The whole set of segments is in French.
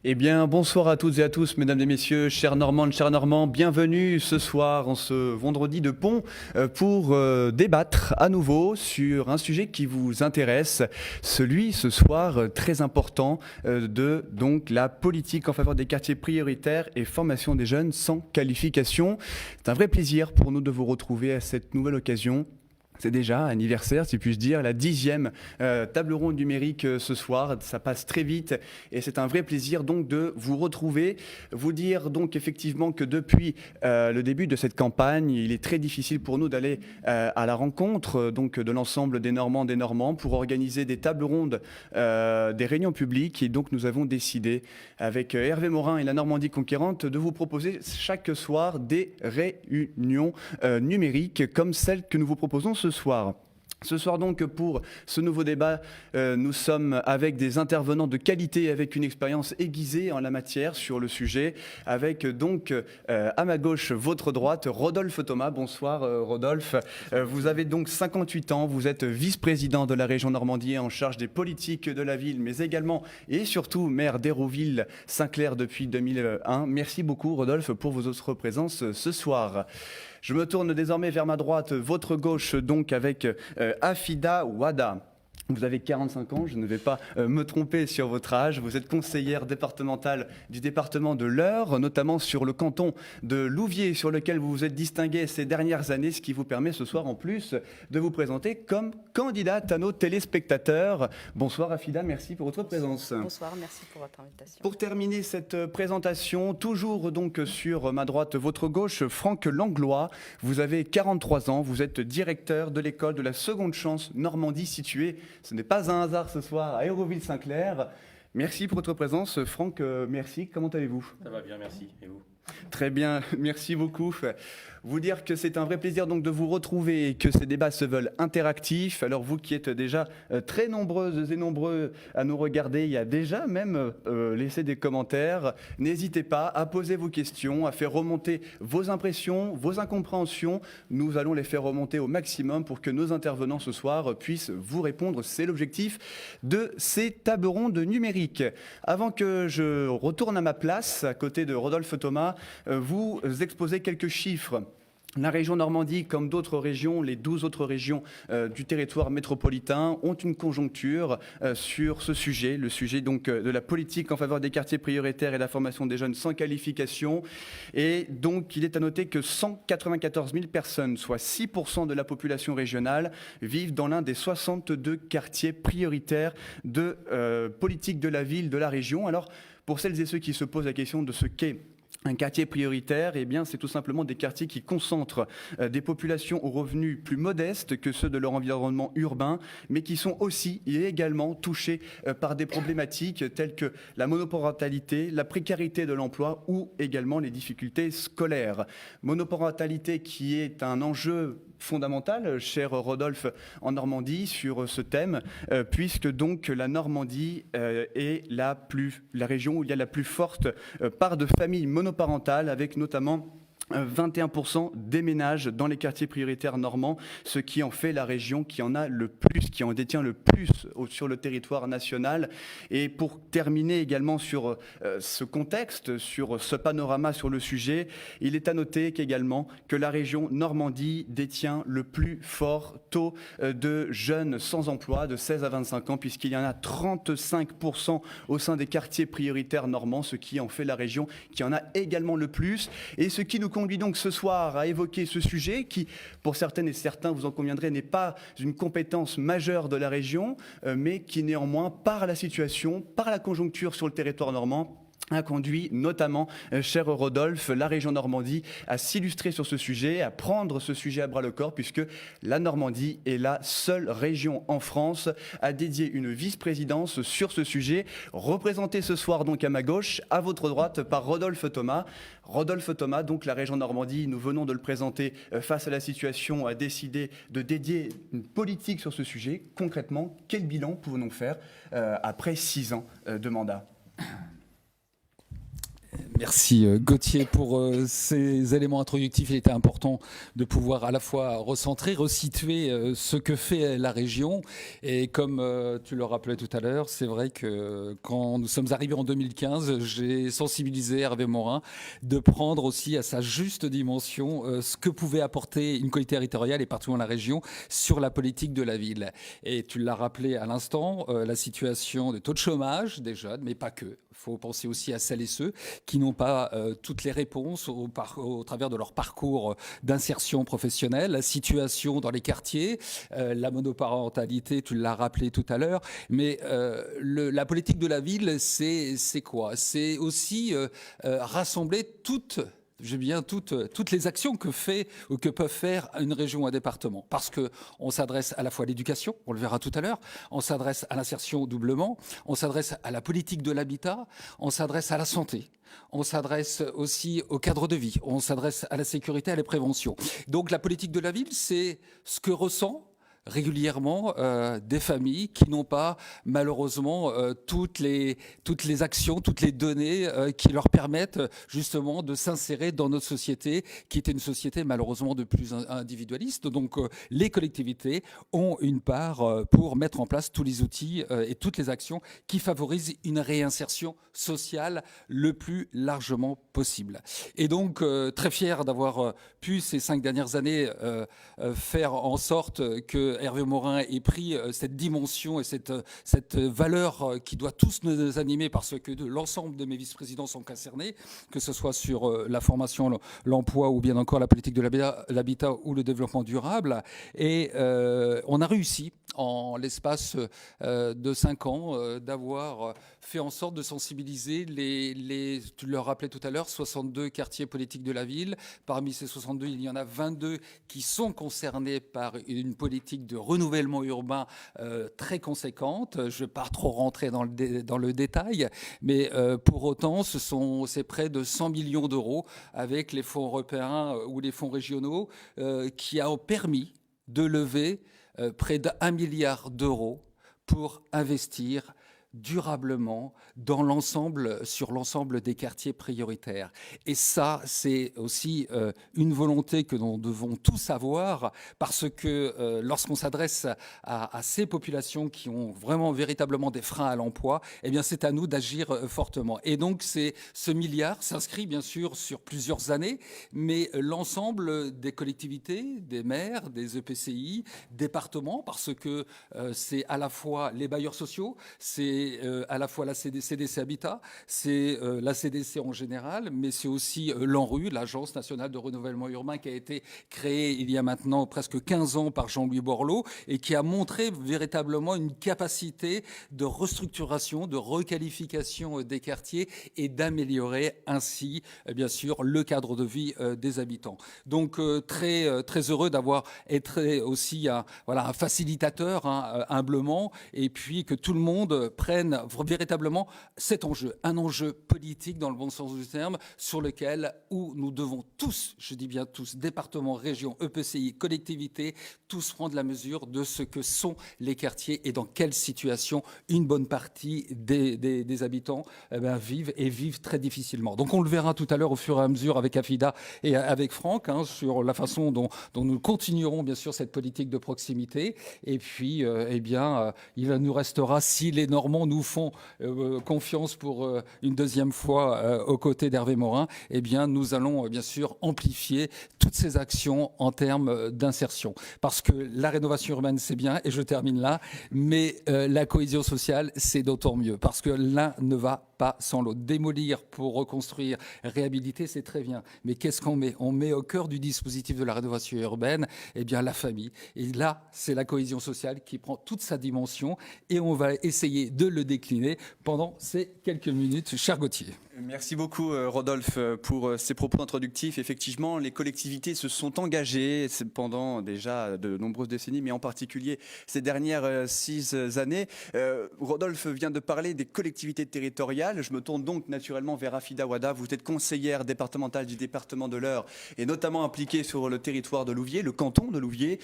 Eh bien, bonsoir à toutes et à tous, mesdames et messieurs, chers Normandes, chers Normands, bienvenue ce soir, en ce vendredi de pont, pour débattre à nouveau sur un sujet qui vous intéresse, celui ce soir très important de donc la politique en faveur des quartiers prioritaires et formation des jeunes sans qualification. C'est un vrai plaisir pour nous de vous retrouver à cette nouvelle occasion. C'est déjà anniversaire, si puis-je dire, la 10e table ronde numérique ce soir. Ça passe très vite et c'est un vrai plaisir donc de vous retrouver. Vous dire donc effectivement que depuis le début de cette campagne, il est très difficile pour nous d'aller à la rencontre donc de l'ensemble des Normands, des Normands pour organiser des tables rondes, des réunions publiques. Et donc nous avons décidé avec Hervé Morin et la Normandie Conquérante de vous proposer chaque soir des réunions numériques comme celle que nous vous proposons ce soir. Ce soir donc pour ce nouveau débat, nous sommes avec des intervenants de qualité, avec une expérience aiguisée en la matière sur le sujet, avec donc à ma gauche, votre droite, Rodolphe Thomas. Bonsoir Rodolphe. Vous avez donc 58 ans, vous êtes vice-président de la région Normandie en charge des politiques de la ville, mais également et surtout maire d'Hérouville-Saint-Clair depuis 2001. Merci beaucoup Rodolphe pour votre présence ce soir. Je me tourne désormais vers ma droite, votre gauche, donc avec Afida Wada. Vous avez 45 ans, je ne vais pas me tromper sur votre âge. Vous êtes conseillère départementale du département de l'Eure, notamment sur le canton de Louviers, sur lequel vous vous êtes distinguée ces dernières années, ce qui vous permet ce soir en plus de vous présenter comme candidate à nos téléspectateurs. Bonsoir Afida, merci pour votre présence. Bonsoir, merci pour votre invitation. Pour terminer cette présentation, toujours donc sur ma droite, votre gauche, Franck Langlois. Vous avez 43 ans, vous êtes directeur de l'école de la seconde chance Normandie située. Ce n'est pas un hasard ce soir à Hérouville-Saint-Clair. Merci pour votre présence. Franck, merci. Comment allez-vous ? Ça va bien, merci. Et vous ? Très bien, merci beaucoup. Vous dire que c'est un vrai plaisir donc de vous retrouver et que ces débats se veulent interactifs. Alors vous qui êtes déjà très nombreuses et nombreux à nous regarder, il y a déjà même laissé des commentaires. N'hésitez pas à poser vos questions, à faire remonter vos impressions, vos incompréhensions. Nous allons les faire remonter au maximum pour que nos intervenants ce soir puissent vous répondre. C'est l'objectif de ces tables rondes numériques. Avant que je retourne à ma place, à côté de Rodolphe Thomas, vous exposez quelques chiffres. La région Normandie, comme d'autres régions, les 12 autres régions du territoire métropolitain, ont une conjoncture sur ce sujet, le sujet donc de la politique en faveur des quartiers prioritaires et la formation des jeunes sans qualification. Et donc, il est à noter que 194 000 personnes, soit 6% de la population régionale, vivent dans l'un des 62 quartiers prioritaires de politique de la ville, de la région. Alors, pour celles et ceux qui se posent la question de ce qu'est un quartier prioritaire, eh bien, c'est tout simplement des quartiers qui concentrent des populations aux revenus plus modestes que ceux de leur environnement urbain, mais qui sont aussi et également touchés par des problématiques telles que la monoparentalité, la précarité de l'emploi ou également les difficultés scolaires. Monoparentalité qui est un enjeu fondamental, cher Rodolphe, en Normandie, sur ce thème, puisque donc la Normandie est la région où il y a la plus forte part de familles monoparentales, avec notamment 21% des ménages dans les quartiers prioritaires normands, ce qui en fait la région qui en a le plus, qui en détient le plus sur le territoire national. Et pour terminer également sur ce contexte, sur ce panorama sur le sujet, il est à noter qu'également que la région Normandie détient le plus fort taux de jeunes sans emploi de 16 à 25 ans, puisqu'il y en a 35% au sein des quartiers prioritaires normands, ce qui en fait la région qui en a également le plus. Et ce qui nous conduit donc ce soir à évoquer ce sujet qui, pour certaines et certains, vous en conviendrez, n'est pas une compétence majeure de la région, mais qui néanmoins, par la situation, par la conjoncture sur le territoire normand, a conduit notamment, cher Rodolphe, la région Normandie à s'illustrer sur ce sujet, à prendre ce sujet à bras-le-corps, puisque la Normandie est la seule région en France à dédier une vice-présidence sur ce sujet, représentée ce soir donc à ma gauche, à votre droite, par Rodolphe Thomas. Rodolphe Thomas, donc la région Normandie, nous venons de le présenter face à la situation, a décidé de dédier une politique sur ce sujet. Concrètement, quel bilan pouvons-nous faire après 6 ans de mandat ? Merci Gauthier pour ces éléments introductifs. Il était important de pouvoir à la fois recentrer, resituer ce que fait la région. Et comme tu le rappelais tout à l'heure, c'est vrai que quand nous sommes arrivés en 2015, j'ai sensibilisé Hervé Morin de prendre aussi à sa juste dimension ce que pouvait apporter une collectivité territoriale et partout dans la région sur la politique de la ville. Et tu l'as rappelé à l'instant, la situation des taux de chômage des jeunes, mais pas que. Il faut penser aussi à celles et ceux qui n'ont pas toutes les réponses au travers de leur parcours d'insertion professionnelle, la situation dans les quartiers, la monoparentalité, tu l'as rappelé tout à l'heure, mais la politique de la ville, c'est quoi? C'est aussi rassembler toutes les actions que fait ou que peuvent faire une région ou un département. Parce qu'on s'adresse à la fois à l'éducation, on le verra tout à l'heure, on s'adresse à l'insertion doublement, on s'adresse à la politique de l'habitat, on s'adresse à la santé. On s'adresse aussi au cadre de vie, on s'adresse à la sécurité, à la prévention. Donc la politique de la ville, c'est ce que ressent régulièrement des familles qui n'ont pas malheureusement toutes les actions, toutes les données qui leur permettent justement de s'insérer dans notre société qui est une société malheureusement de plus individualiste. Donc les collectivités ont une part pour mettre en place tous les outils et toutes les actions qui favorisent une réinsertion sociale le plus largement possible. Et donc très fier d'avoir pu ces 5 dernières années faire en sorte que Hervé Morin ait pris cette dimension et cette valeur qui doit tous nous animer parce que l'ensemble de mes vice-présidents sont concernés, que ce soit sur la formation, l'emploi ou bien encore la politique de l'habitat ou le développement durable. Et on a réussi en l'espace de 5 ans d'avoir fait en sorte de sensibiliser tu le rappelais tout à l'heure, 62 quartiers politiques de la ville. Parmi ces 62, il y en a 22 qui sont concernés par une politique de renouvellement urbain très conséquente. Je ne vais pas trop rentrer dans le détail, mais pour autant, c'est près de 100 millions d'euros avec les fonds européens ou les fonds régionaux qui ont permis de lever près d'1 milliard d'euros pour investir durablement sur l'ensemble des quartiers prioritaires. Et ça, c'est aussi une volonté que nous devons tous avoir parce que lorsqu'on s'adresse à ces populations qui ont vraiment véritablement des freins à l'emploi, eh bien c'est à nous d'agir fortement. Et donc ce milliard s'inscrit bien sûr sur plusieurs années, mais l'ensemble des collectivités, des maires, des EPCI, départements, parce que c'est à la fois les bailleurs sociaux, c'est à la fois la CDC Habitat, c'est la CDC en général, mais c'est aussi l'ANRU, l'Agence nationale de renouvellement urbain, qui a été créée il y a maintenant presque 15 ans par Jean-Louis Borloo et qui a montré véritablement une capacité de restructuration, de requalification des quartiers et d'améliorer ainsi, bien sûr, le cadre de vie des habitants. Donc très, très heureux d'avoir été aussi un facilitateur, humblement, et puis que tout le monde prenne véritablement cet enjeu, un enjeu politique dans le bon sens du terme, sur lequel nous devons tous, je dis bien tous, départements, régions, EPCI, collectivités, tous prendre la mesure de ce que sont les quartiers et dans quelle situation une bonne partie des habitants vivent très difficilement. Donc on le verra tout à l'heure au fur et à mesure avec Afida et avec Franck sur la façon dont nous continuerons bien sûr cette politique de proximité. Et puis, il nous restera, si les Normands nous font confiance pour une deuxième fois aux côtés d'Hervé Morin, eh bien, nous allons bien sûr amplifier toutes ces actions en termes d'insertion. Parce que la rénovation urbaine, c'est bien, et je termine là, mais la cohésion sociale, c'est d'autant mieux. Parce que l'un ne va pas sans l'autre. Démolir pour reconstruire, réhabiliter, c'est très bien. Mais qu'est-ce qu'on met? On met au cœur du dispositif de la rénovation urbaine, eh bien, la famille. Et là, c'est la cohésion sociale qui prend toute sa dimension et on va essayer de le décliner pendant ces quelques minutes. Cher Gauthier. Merci beaucoup Rodolphe pour ces propos introductifs. Effectivement, les collectivités se sont engagées pendant déjà de nombreuses décennies, mais en particulier ces dernières 6 années. Rodolphe vient de parler des collectivités territoriales. territoriale. Je me tourne donc naturellement vers Afida Ouada. Vous êtes conseillère départementale du département de l'Eure et notamment impliquée sur le territoire de Louviers, le canton de Louviers.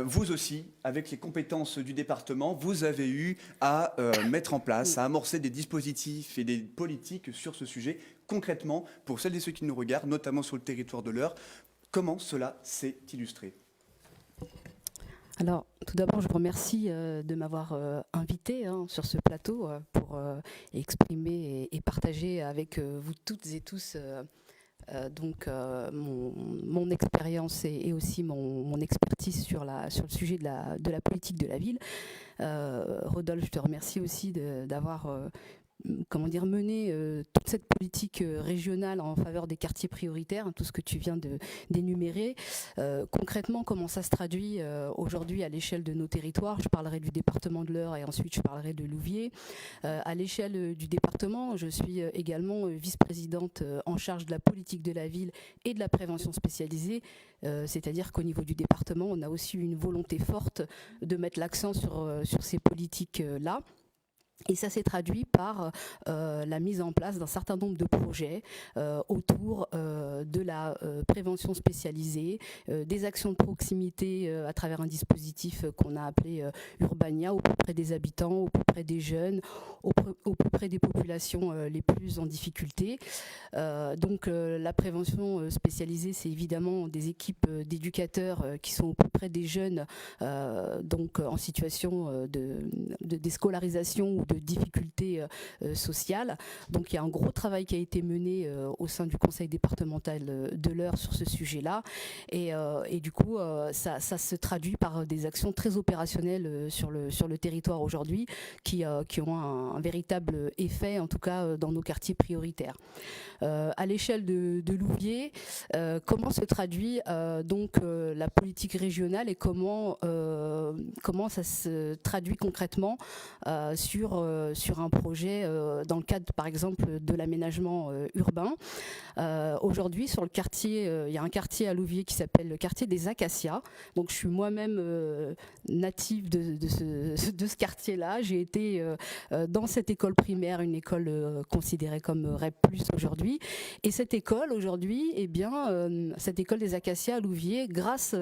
Vous aussi, avec les compétences du département, vous avez eu à mettre en place, à amorcer des dispositifs et des politiques sur ce sujet. Concrètement, pour celles et ceux qui nous regardent, notamment sur le territoire de l'Eure, comment cela s'est illustré? Alors, tout d'abord, je vous remercie de m'avoir invité sur ce plateau pour exprimer et partager avec vous toutes et tous mon expérience et aussi mon expertise sur le sujet de la politique de la ville. Rodolphe, je te remercie aussi d'avoir mener toute cette politique régionale en faveur des quartiers prioritaires, tout ce que tu viens d'énumérer. Concrètement, comment ça se traduit aujourd'hui à l'échelle de nos territoires? Je parlerai du département de l'Eure et ensuite je parlerai de Louviers. À l'échelle du département, je suis également vice-présidente en charge de la politique de la ville et de la prévention spécialisée, c'est-à-dire qu'au niveau du département, on a aussi une volonté forte de mettre l'accent sur ces politiques-là. Et ça s'est traduit par la mise en place d'un certain nombre de projets autour de la prévention spécialisée, des actions de proximité à travers un dispositif qu'on a appelé Urbania, au plus près des habitants, au plus près des jeunes, au plus près des populations les plus en difficulté. Donc la prévention spécialisée, c'est évidemment des équipes d'éducateurs qui sont au plus près des jeunes, donc en situation de déscolarisation ou de difficultés sociales. Donc il y a un gros travail qui a été mené au sein du conseil départemental de l'Eure sur ce sujet-là. Et du coup, ça se traduit par des actions très opérationnelles sur le territoire aujourd'hui qui ont un véritable effet, en tout cas dans nos quartiers prioritaires. À l'échelle de Louviers, comment se traduit donc la politique régionale et comment ça se traduit concrètement sur un projet dans le cadre par exemple de l'aménagement urbain. Aujourd'hui sur le quartier, il y a un quartier à Louviers qui s'appelle le quartier des Acacias. Donc je suis moi-même native de ce quartier-là. J'ai été dans cette école primaire, une école considérée comme REP+ aujourd'hui. Et cette école aujourd'hui, cette école des Acacias à Louviers, grâce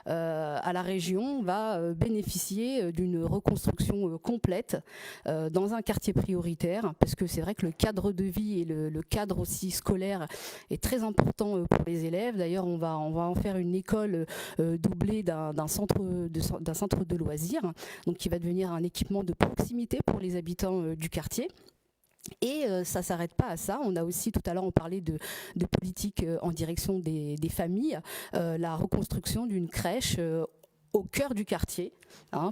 à la région, va bénéficier d'une reconstruction complète dans un quartier prioritaire, parce que c'est vrai que le cadre de vie et le cadre aussi scolaire est très important pour les élèves. D'ailleurs, on va en faire une école doublée d'un centre de loisirs, donc qui va devenir un équipement de proximité pour les habitants du quartier. Et ça ne s'arrête pas à ça. On a aussi, tout à l'heure, on parlait de politique en direction des familles, la reconstruction d'une crèche au cœur du quartier,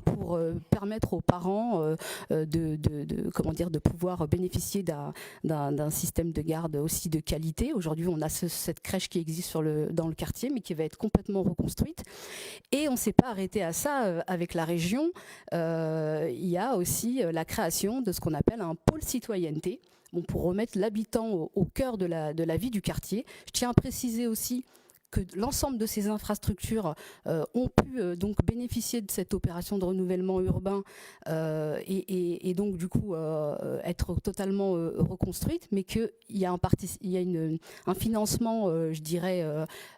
pour permettre aux parents de pouvoir bénéficier d'un système de garde aussi de qualité. Aujourd'hui, on a cette crèche qui existe dans le quartier, mais qui va être complètement reconstruite. Et on ne s'est pas arrêté à ça avec la région. Il y a aussi la création de ce qu'on appelle un pôle citoyenneté, pour remettre l'habitant au cœur de la vie du quartier. Je tiens à préciser aussi que l'ensemble de ces infrastructures ont pu donc bénéficier de cette opération de renouvellement urbain et donc du coup être totalement reconstruites, mais qu'il y a un financement, je dirais,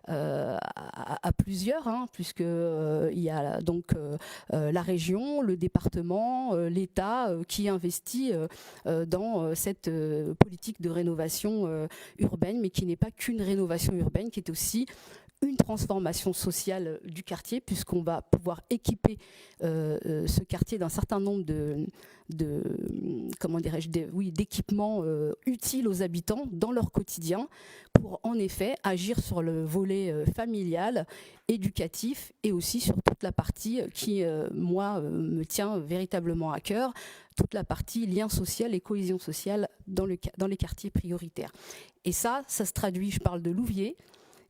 à plusieurs, puisque il y a donc la région, le département, l'État qui investit dans cette politique de rénovation urbaine, mais qui n'est pas qu'une rénovation urbaine, qui est aussi une transformation sociale du quartier, puisqu'on va pouvoir équiper ce quartier d'un certain nombre d'équipements utiles aux habitants dans leur quotidien, pour en effet agir sur le volet familial, éducatif, et aussi sur toute la partie qui, me tient véritablement à cœur, toute la partie lien social et cohésion sociale dans les quartiers prioritaires. Et ça se traduit, je parle de Louviers,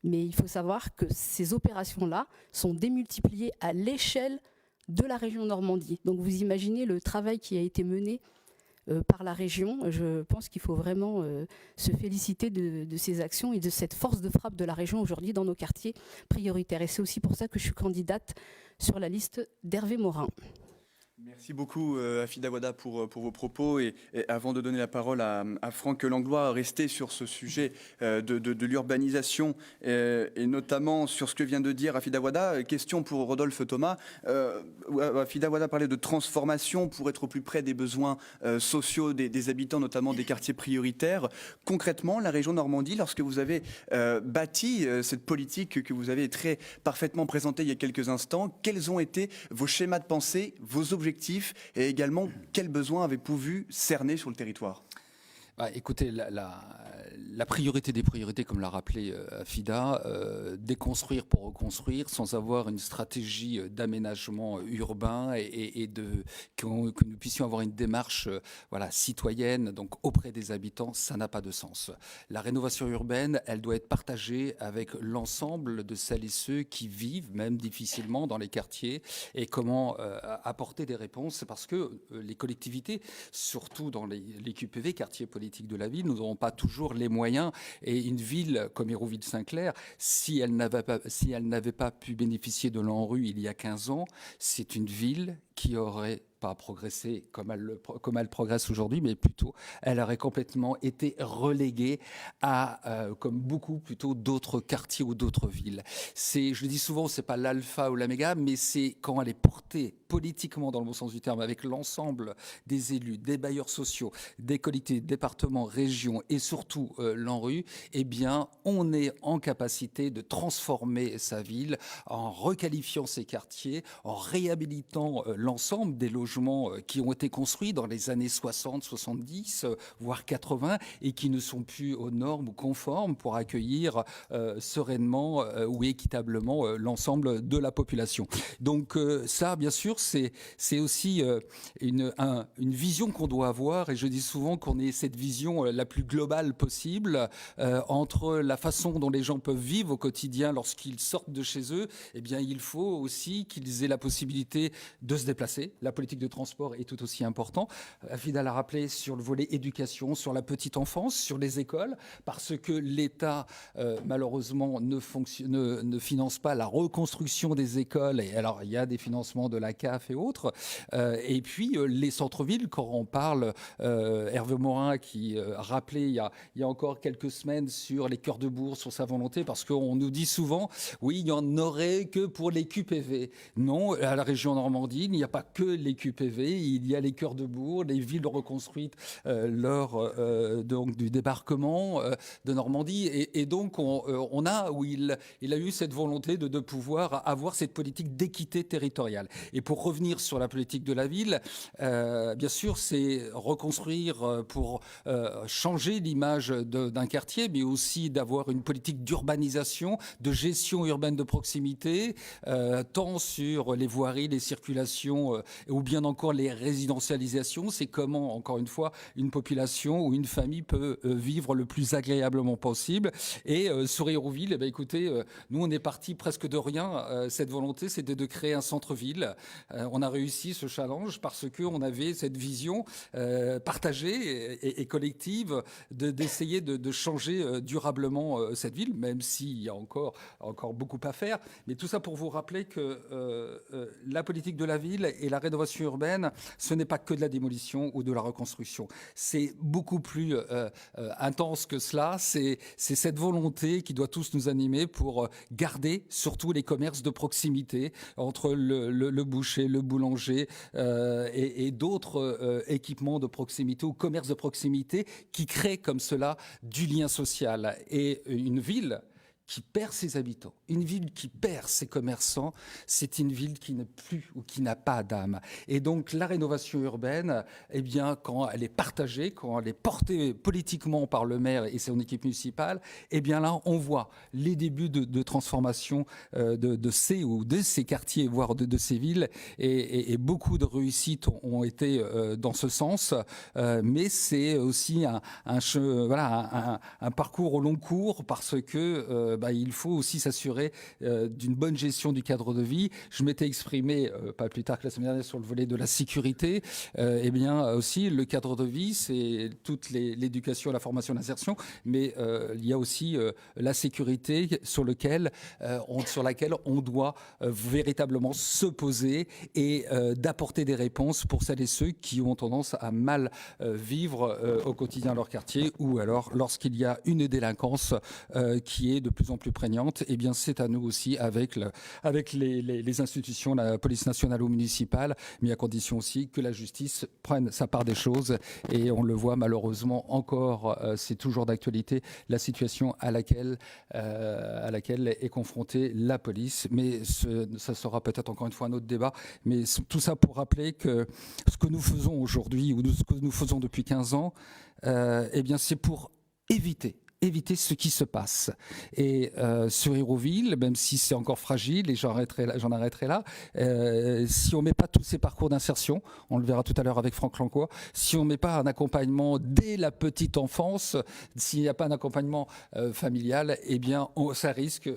mais il faut savoir que ces opérations-là sont démultipliées à l'échelle de la région Normandie. Donc vous imaginez le travail qui a été mené par la région. Je pense qu'il faut vraiment se féliciter de ces actions et de cette force de frappe de la région aujourd'hui dans nos quartiers prioritaires. Et c'est aussi pour ça que je suis candidate sur la liste d'Hervé Morin. Merci beaucoup Afida Wada pour vos propos et avant de donner la parole à Franck Langlois, rester sur ce sujet de l'urbanisation et notamment sur ce que vient de dire Afida Wada. Question pour Rodolphe Thomas. Afida Wada parlait de transformation pour être au plus près des besoins sociaux des habitants, notamment des quartiers prioritaires. Concrètement, la région Normandie, lorsque vous avez bâti cette politique que vous avez très parfaitement présentée il y a quelques instants, quels ont été vos schémas de pensée, vos objectifs et également quels besoins avez-vous vu cerner sur le territoire? Écoutez, la priorité des priorités, comme l'a rappelé Afida, déconstruire pour reconstruire sans avoir une stratégie d'aménagement urbain et que nous puissions avoir une démarche citoyenne, donc auprès des habitants, ça n'a pas de sens. La rénovation urbaine, elle doit être partagée avec l'ensemble de celles et ceux qui vivent, même difficilement, dans les quartiers, et comment apporter des réponses, parce que les collectivités, surtout dans les QPV, quartiers politiques de la ville, nous n'aurons pas toujours les moyens. Et une ville comme Hérouville-Saint-Clair, si elle n'avait pas pu bénéficier de l'ANRU il y a 15 ans, c'est une ville qui aurait pas progresser comme elle progresse aujourd'hui, mais plutôt elle aurait complètement été reléguée à, comme beaucoup plutôt, d'autres quartiers ou d'autres villes. Je le dis souvent, c'est pas l'alpha ou l'oméga, mais c'est quand elle est portée politiquement dans le bon sens du terme, avec l'ensemble des élus, des bailleurs sociaux, des collectivités, départements, régions et surtout l'ANRU, eh bien, on est en capacité de transformer sa ville en requalifiant ses quartiers, en réhabilitant l'ensemble des logements qui ont été construits dans les années 60, 70, voire 80, et qui ne sont plus aux normes ou conformes pour accueillir sereinement ou équitablement l'ensemble de la population. Donc ça, bien sûr, c'est aussi une vision qu'on doit avoir, et je dis souvent qu'on ait cette vision la plus globale possible entre la façon dont les gens peuvent vivre au quotidien lorsqu'ils sortent de chez eux. Eh bien, il faut aussi qu'ils aient la possibilité de se déplacer. La politique de transport est tout aussi important. Afida l'a rappelé sur le volet éducation, sur la petite enfance, sur les écoles, parce que l'État, malheureusement, ne finance pas la reconstruction des écoles. Et alors, il y a des financements de la CAF et autres. Et puis, les centres-villes, quand on parle, Hervé Morin qui rappelait il y a encore quelques semaines sur les cœurs de bourg, sur sa volonté, parce qu'on nous dit souvent, oui, il n'y en aurait que pour les QPV. Non, à la région Normandie, il n'y a pas que les QPV, il y a les cœurs de bourg, les villes reconstruites lors donc du débarquement de Normandie, et donc on a où il a eu cette volonté de pouvoir avoir cette politique d'équité territoriale. Et pour revenir sur la politique de la ville, bien sûr, c'est reconstruire pour changer l'image d'un quartier, mais aussi d'avoir une politique d'urbanisation, de gestion urbaine de proximité, tant sur les voiries, les circulations, ou bien encore les résidentialisations. C'est comment, encore une fois, une population ou une famille peut vivre le plus agréablement possible. Et sur Hérouville, écoutez, nous on est parti presque de rien. Cette volonté, c'était de créer un centre-ville. On a réussi ce challenge parce qu'on avait cette vision partagée et collective d'essayer de changer durablement cette ville, même s'il y a encore beaucoup à faire. Mais tout ça pour vous rappeler que la politique de la ville et la rénovation urbaine, ce n'est pas que de la démolition ou de la reconstruction. C'est beaucoup plus intense que cela. C'est cette volonté qui doit tous nous animer pour garder surtout les commerces de proximité entre le boucher, le boulanger et d'autres équipements de proximité ou commerces de proximité qui créent comme cela du lien social. Et une ville qui perd ses habitants, une ville qui perd ses commerçants, c'est une ville qui n'est plus ou qui n'a pas d'âme. Et donc la rénovation urbaine, eh bien, quand elle est partagée, quand elle est portée politiquement par le maire et son équipe municipale, eh bien là, on voit les débuts de transformation de ces quartiers, voire de ces villes, et beaucoup de réussites ont été dans ce sens. Mais c'est aussi un parcours au long cours parce que il faut aussi s'assurer d'une bonne gestion du cadre de vie. Je m'étais exprimé pas plus tard que la semaine dernière sur le volet de la sécurité. Eh bien aussi, le cadre de vie, c'est toute l'éducation, la formation, l'insertion, mais il y a aussi la sécurité sur laquelle on doit véritablement se poser et d'apporter des réponses pour celles et ceux qui ont tendance à mal vivre au quotidien leur quartier, ou alors lorsqu'il y a une délinquance qui est de plus en plus prégnante, eh bien c'est à nous aussi avec les institutions, la police nationale ou municipale, mais à condition aussi que la justice prenne sa part des choses. Et on le voit malheureusement encore, c'est toujours d'actualité, la situation à laquelle est confrontée la police. Mais ça sera peut-être encore une fois un autre débat. Mais tout ça pour rappeler que ce que nous faisons aujourd'hui, ou ce que nous faisons depuis 15 ans, eh bien c'est pour éviter ce qui se passe. Et sur Hérouville, même si c'est encore fragile, et j'en arrêterai là, si on ne met pas tous ces parcours d'insertion, on le verra tout à l'heure avec Franck Lancois, si on ne met pas un accompagnement dès la petite enfance, s'il n'y a pas un accompagnement familial, eh bien ça risque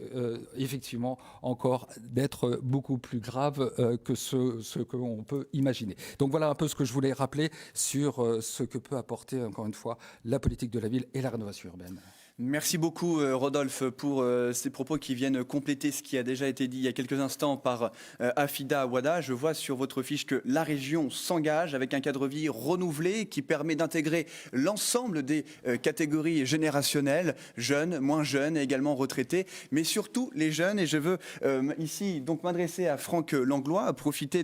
effectivement encore d'être beaucoup plus grave que ce qu'on peut imaginer. Donc voilà un peu ce que je voulais rappeler sur ce que peut apporter, encore une fois, la politique de la ville et la rénovation urbaine. Merci beaucoup Rodolphe pour ces propos qui viennent compléter ce qui a déjà été dit il y a quelques instants par Afida Awada. Je vois sur votre fiche que la région s'engage avec un cadre de vie renouvelé qui permet d'intégrer l'ensemble des catégories générationnelles, jeunes, moins jeunes et également retraités, mais surtout les jeunes. Et je veux ici donc m'adresser à Franck Langlois, profiter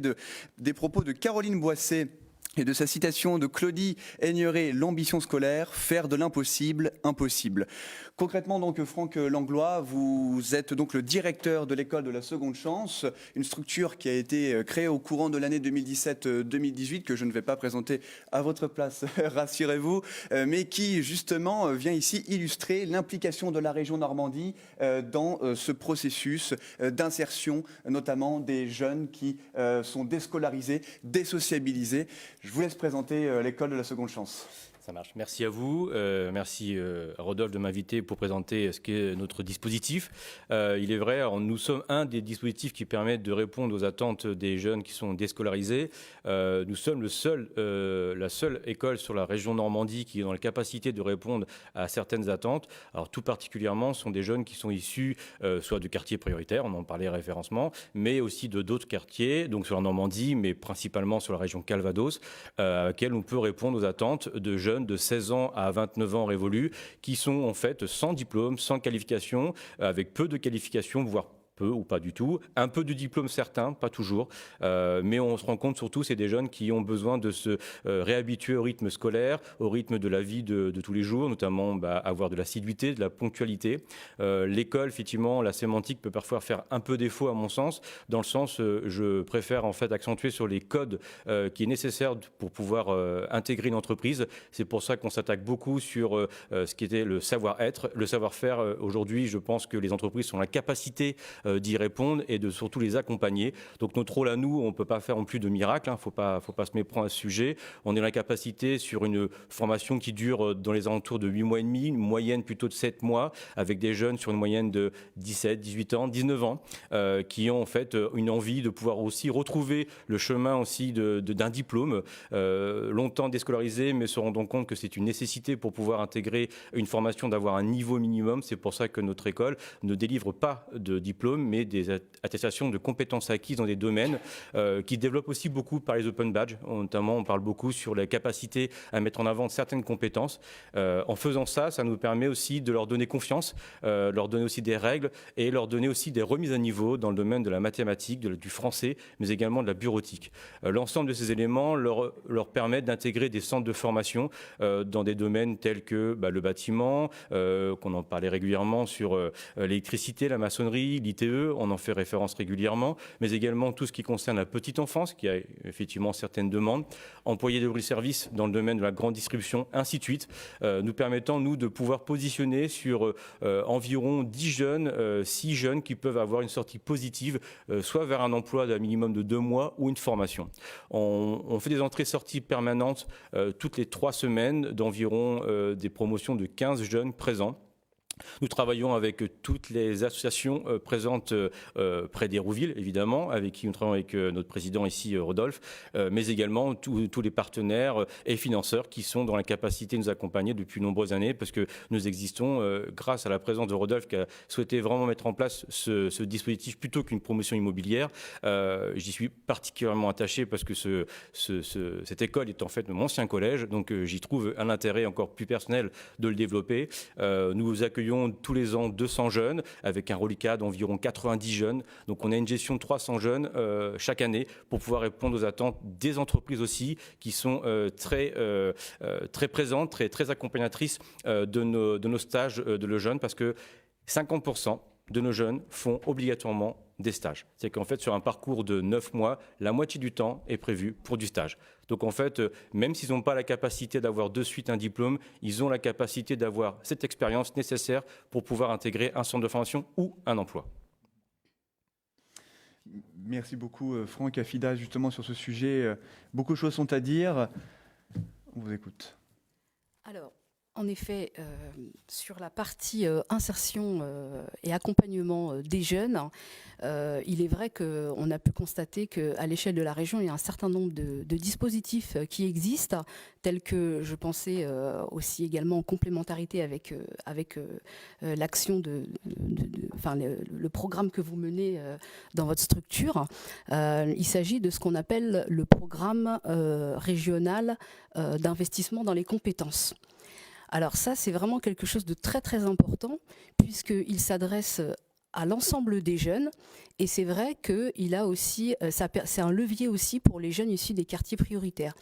des propos de Caroline Boisset et de sa citation de Claudie Aigneret, l'ambition scolaire, faire de l'impossible impossible. Concrètement, donc, Franck Langlois, vous êtes donc le directeur de l'école de la seconde chance, une structure qui a été créée au courant de l'année 2017-2018, que je ne vais pas présenter à votre place, rassurez-vous, mais qui justement vient ici illustrer l'implication de la région Normandie dans ce processus d'insertion, notamment des jeunes qui sont déscolarisés, désociabilisés. Je vous laisse présenter l'école de la seconde chance. Ça marche. Merci à vous. Merci à Rodolphe de m'inviter pour présenter ce qu'est notre dispositif. Il est vrai, nous sommes un des dispositifs qui permettent de répondre aux attentes des jeunes qui sont déscolarisés. Nous sommes la seule école sur la région Normandie qui est dans la capacité de répondre à certaines attentes. Alors tout particulièrement, ce sont des jeunes qui sont issus soit de quartiers prioritaires, on en parlait référencement, mais aussi de d'autres quartiers, donc sur la Normandie, mais principalement sur la région Calvados, à laquelle on peut répondre aux attentes de jeunes de 16 ans à 29 ans révolus, qui sont en fait sans diplôme, sans qualification, avec peu de qualifications, voire peu ou pas du tout, un peu de diplôme certains, pas toujours, mais on se rend compte surtout c'est des jeunes qui ont besoin de se réhabituer au rythme scolaire, au rythme de la vie de tous les jours, notamment avoir de l'assiduité, de la ponctualité. L'école, effectivement, la sémantique peut parfois faire un peu défaut à mon sens, dans le sens je préfère en fait accentuer sur les codes qui est nécessaire pour pouvoir intégrer une entreprise. C'est pour ça qu'on s'attaque beaucoup sur ce qui était le savoir-être, le savoir-faire. Aujourd'hui, je pense que les entreprises ont la capacité d'y répondre et de surtout les accompagner. Donc notre rôle à nous, on ne peut pas faire en plus de miracles, faut pas se méprendre à ce sujet. On est dans la capacité sur une formation qui dure dans les alentours de 8 mois et demi, une moyenne plutôt de 7 mois, avec des jeunes sur une moyenne de 17, 18 ans, 19 ans, qui ont en fait une envie de pouvoir aussi retrouver le chemin aussi d'un diplôme, longtemps déscolarisé, mais se rendant compte que c'est une nécessité pour pouvoir intégrer une formation, d'avoir un niveau minimum. C'est pour ça que notre école ne délivre pas de diplôme, mais des attestations de compétences acquises dans des domaines qui se développent aussi beaucoup par les open badges. Notamment, on parle beaucoup sur la capacité à mettre en avant certaines compétences. En faisant ça, ça nous permet aussi de leur donner confiance, leur donner aussi des règles et leur donner aussi des remises à niveau dans le domaine de la mathématique, du français, mais également de la bureautique. L'ensemble de ces éléments leur permettent d'intégrer des centres de formation dans des domaines tels que le bâtiment, qu'on en parlait régulièrement sur l'électricité, la maçonnerie, l'ITE, on en fait référence régulièrement, mais également tout ce qui concerne la petite enfance, qui a effectivement certaines demandes, employés de service dans le domaine de la grande distribution, ainsi de suite, nous permettant, nous, de pouvoir positionner sur environ 10 jeunes, 6 jeunes qui peuvent avoir une sortie positive, soit vers un emploi d'un minimum de 2 mois ou une formation. On fait des entrées-sorties permanentes toutes les 3 semaines d'environ des promotions de 15 jeunes présents. Nous travaillons avec toutes les associations présentes près d'Hérouville, évidemment, avec qui nous travaillons avec notre président ici, Rodolphe, mais également tous les partenaires et financeurs qui sont dans la capacité de nous accompagner depuis de nombreuses années, parce que nous existons grâce à la présence de Rodolphe qui a souhaité vraiment mettre en place ce dispositif plutôt qu'une promotion immobilière. J'y suis particulièrement attaché parce que cette école est en fait mon ancien collège, donc j'y trouve un intérêt encore plus personnel de le développer. Nous accueillons tous les ans 200 jeunes avec un reliquat d'environ 90 jeunes. Donc on a une gestion de 300 jeunes chaque année pour pouvoir répondre aux attentes des entreprises aussi qui sont très présentes, très accompagnatrices de nos stages de nos jeunes parce que 50% de nos jeunes font obligatoirement des stages. C'est qu'en fait, sur un parcours de 9 mois, la moitié du temps est prévu pour du stage. Donc en fait, même s'ils n'ont pas la capacité d'avoir de suite un diplôme, ils ont la capacité d'avoir cette expérience nécessaire pour pouvoir intégrer un centre de formation ou un emploi. Merci beaucoup Franck, Afida, justement sur ce sujet. Beaucoup de choses sont à dire. On vous écoute. Alors, en effet, sur la partie insertion et accompagnement des jeunes, il est vrai qu'on a pu constater qu'à l'échelle de la région, il y a un certain nombre de dispositifs qui existent, tels que je pensais aussi également en complémentarité avec l'action le programme que vous menez dans votre structure. Il s'agit de ce qu'on appelle le programme régional d'investissement dans les compétences. Alors ça, c'est vraiment quelque chose de très très important puisqu'il s'adresse à l'ensemble des jeunes et c'est vrai qu'il a aussi, c'est un levier aussi pour les jeunes issus des quartiers prioritaires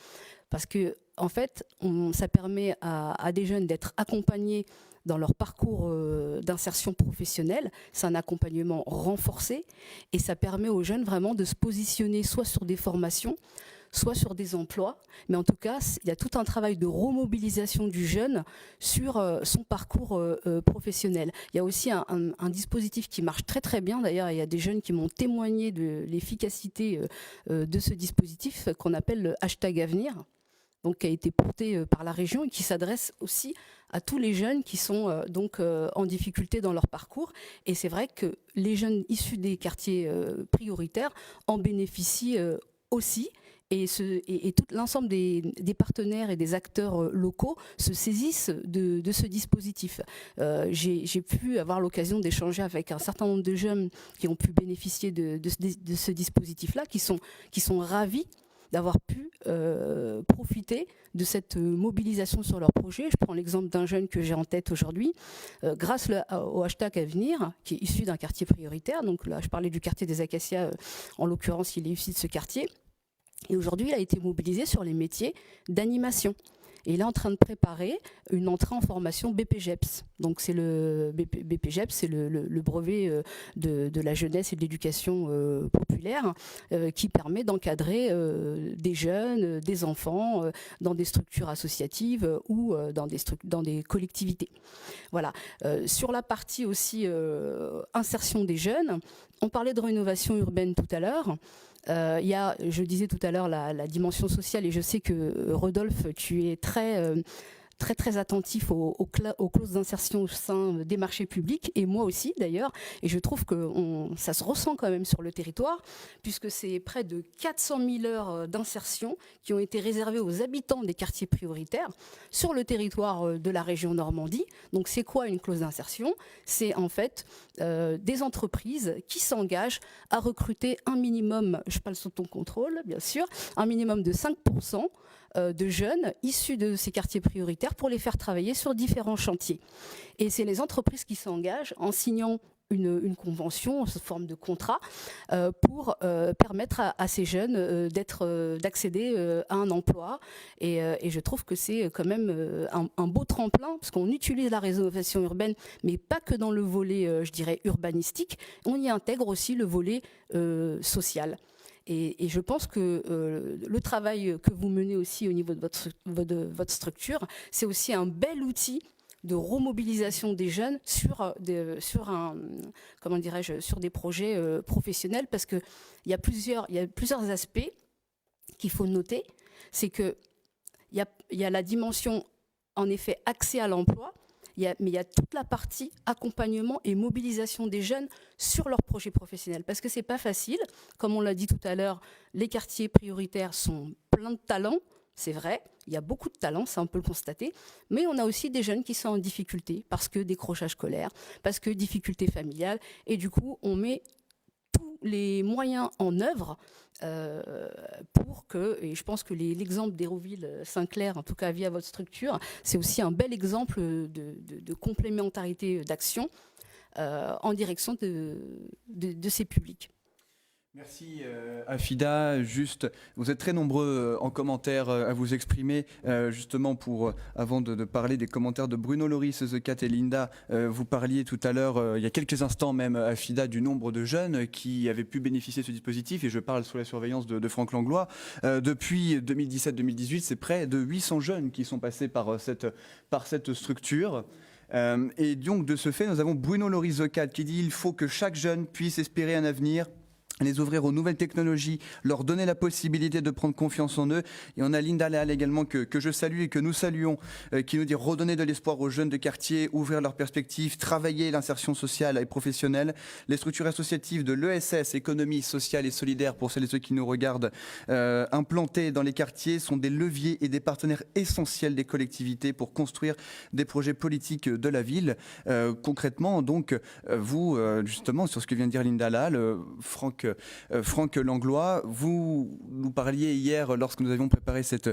parce que en fait, ça permet à des jeunes d'être accompagnés dans leur parcours d'insertion professionnelle. C'est un accompagnement renforcé et ça permet aux jeunes vraiment de se positionner soit sur des formations, soit sur des emplois, mais en tout cas, il y a tout un travail de remobilisation du jeune sur son parcours professionnel. Il y a aussi un dispositif qui marche très très bien, d'ailleurs il y a des jeunes qui m'ont témoigné de l'efficacité de ce dispositif qu'on appelle le #avenir, donc qui a été porté par la région et qui s'adresse aussi à tous les jeunes qui sont en difficulté dans leur parcours. Et c'est vrai que les jeunes issus des quartiers prioritaires en bénéficient aussi. Et tout l'ensemble des partenaires et des acteurs locaux se saisissent de ce dispositif. J'ai pu avoir l'occasion d'échanger avec un certain nombre de jeunes qui ont pu bénéficier de ce dispositif-là, qui sont ravis d'avoir pu profiter de cette mobilisation sur leur projet. Je prends l'exemple d'un jeune que j'ai en tête aujourd'hui, grâce au #avenir, qui est issu d'un quartier prioritaire. Donc là, je parlais du quartier des Acacias, en l'occurrence, il est issu de ce quartier. Et aujourd'hui, il a été mobilisé sur les métiers d'animation. Et il est en train de préparer une entrée en formation BPGEPS. Donc c'est le BPGEPS, c'est le brevet de la jeunesse et de l'éducation populaire qui permet d'encadrer des jeunes, des enfants dans des structures associatives ou dans des collectivités. Voilà. Sur la partie aussi insertion des jeunes, on parlait de rénovation urbaine tout à l'heure. Il y a, je disais tout à l'heure, la dimension sociale, et je sais que Rodolphe, tu es très attentif aux clauses d'insertion au sein des marchés publics, et moi aussi d'ailleurs, et je trouve que ça se ressent quand même sur le territoire, puisque c'est près de 400 000 heures d'insertion qui ont été réservées aux habitants des quartiers prioritaires sur le territoire de la région Normandie. Donc c'est quoi une clause d'insertion ? C'est en fait des entreprises qui s'engagent à recruter un minimum, je parle sous ton contrôle bien sûr, un minimum de 5% de jeunes issus de ces quartiers prioritaires pour les faire travailler sur différents chantiers. Et c'est les entreprises qui s'engagent en signant une convention, sous forme de contrat, pour permettre à ces jeunes d'accéder à un emploi. Et je trouve que c'est quand même un beau tremplin, parce qu'on utilise la rénovation urbaine, mais pas que dans le volet, je dirais, urbanistique, on y intègre aussi le volet social. Et je pense que le travail que vous menez aussi au niveau de votre structure, c'est aussi un bel outil de remobilisation des jeunes sur des projets professionnels, parce qu'il y a plusieurs aspects qu'il faut noter. C'est qu'il y a la dimension, en effet, accès à l'emploi. mais il y a toute la partie accompagnement et mobilisation des jeunes sur leur projet professionnel. Parce que c'est pas facile. Comme on l'a dit tout à l'heure, les quartiers prioritaires sont pleins de talents. C'est vrai, il y a beaucoup de talents, ça on peut le constater, mais on a aussi des jeunes qui sont en difficulté parce que décrochage scolaire, parce que difficultés familiales, et du coup on met tous les moyens en œuvre pour que, et je pense que l'exemple d'Hérouville-Saint-Clair, en tout cas via votre structure, c'est aussi un bel exemple de complémentarité d'action en direction de ces publics. Merci Afida. Juste, vous êtes très nombreux en commentaire à vous exprimer. Justement, avant de parler des commentaires de Bruno Loris, The Cat et Linda, vous parliez tout à l'heure, il y a quelques instants même, Afida, du nombre de jeunes qui avaient pu bénéficier de ce dispositif, et je parle sous la surveillance de Franck Langlois. Depuis 2017-2018, c'est près de 800 jeunes qui sont passés par cette structure. Et donc, de ce fait, nous avons Bruno Loris, The Cat, qui dit: il faut que chaque jeune puisse espérer un avenir, les ouvrir aux nouvelles technologies, leur donner la possibilité de prendre confiance en eux. Et on a Linda Leal également, que je salue et que nous saluons, qui nous dit: redonner de l'espoir aux jeunes de quartier, ouvrir leurs perspectives, travailler l'insertion sociale et professionnelle. Les structures associatives de l'ESS, économie sociale et solidaire, pour celles et ceux qui nous regardent, implantées dans les quartiers, sont des leviers et des partenaires essentiels des collectivités pour construire des projets politiques de la ville. Concrètement, donc, vous, justement, sur ce que vient de dire Linda Leal, Franck Langlois, vous nous parliez hier, lorsque nous avions préparé cet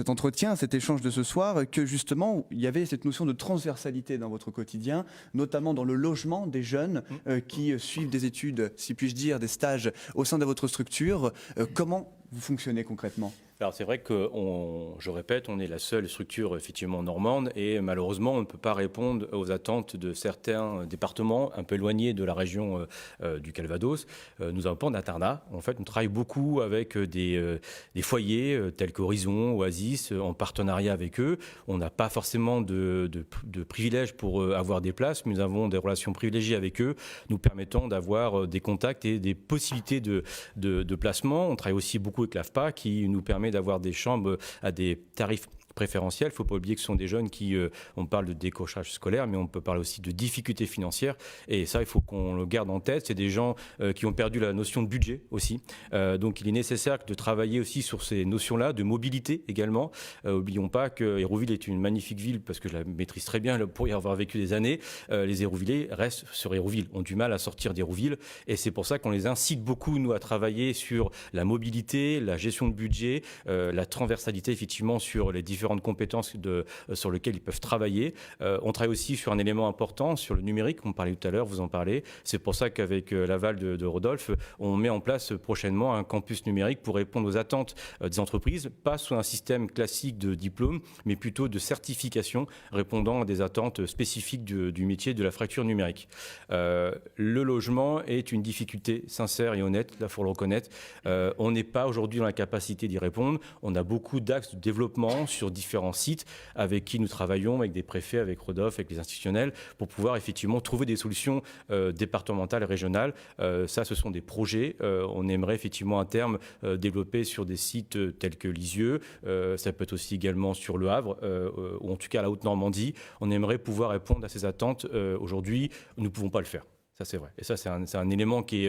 entretien, cet échange de ce soir, que justement il y avait cette notion de transversalité dans votre quotidien, notamment dans le logement des jeunes qui suivent des études, si puis-je dire, des stages au sein de votre structure. Comment vous fonctionnez concrètement ? Alors c'est vrai que, je répète, on est la seule structure effectivement normande, et malheureusement on ne peut pas répondre aux attentes de certains départements un peu éloignés de la région du Calvados. Nous n'avons pas d'internat. En fait, on travaille beaucoup avec des foyers tels qu'Horizon, Oasis, en partenariat avec eux. On n'a pas forcément de privilèges pour avoir des places, mais nous avons des relations privilégiées avec eux, nous permettant d'avoir des contacts et des possibilités de placement. On travaille aussi beaucoup avec l'AFPA, qui nous permet d'avoir des chambres à des tarifs préférentiels. Il ne faut pas oublier que ce sont des jeunes qui, on parle de décrochage scolaire, mais on peut parler aussi de difficultés financières. Et ça, il faut qu'on le garde en tête. C'est des gens qui ont perdu la notion de budget aussi. Donc, il est nécessaire de travailler aussi sur ces notions-là, de mobilité également. N'oublions pas que Hérouville est une magnifique ville, parce que je la maîtrise très bien pour y avoir vécu des années. Les Hérouvillais restent sur Hérouville, ont du mal à sortir d'Hérouville. Et c'est pour ça qu'on les incite beaucoup, nous, à travailler sur la mobilité, la gestion de budget, la transversalité, effectivement, sur les différentes compétences sur lesquelles ils peuvent travailler. On travaille aussi sur un élément important, sur le numérique. On parlait tout à l'heure, vous en parlez. C'est pour ça qu'avec l'aval de Rodolphe, on met en place prochainement un campus numérique pour répondre aux attentes des entreprises, pas sous un système classique de diplôme, mais plutôt de certification répondant à des attentes spécifiques du métier de la fracture numérique. Le logement est une difficulté sincère et honnête, là il faut le reconnaître. On n'est pas aujourd'hui dans la capacité d'y répondre. On a beaucoup d'axes de développement sur différents sites avec qui nous travaillons, avec des préfets, avec Rodolphe, avec les institutionnels, pour pouvoir effectivement trouver des solutions départementales et régionales. Ça, ce sont des projets. On aimerait effectivement à terme développer sur des sites tels que Lisieux. Ça peut être aussi également sur Le Havre, ou en tout cas la Haute-Normandie. On aimerait pouvoir répondre à ces attentes. Aujourd'hui, nous ne pouvons pas le faire. Ça, c'est vrai. Et ça, c'est un élément qui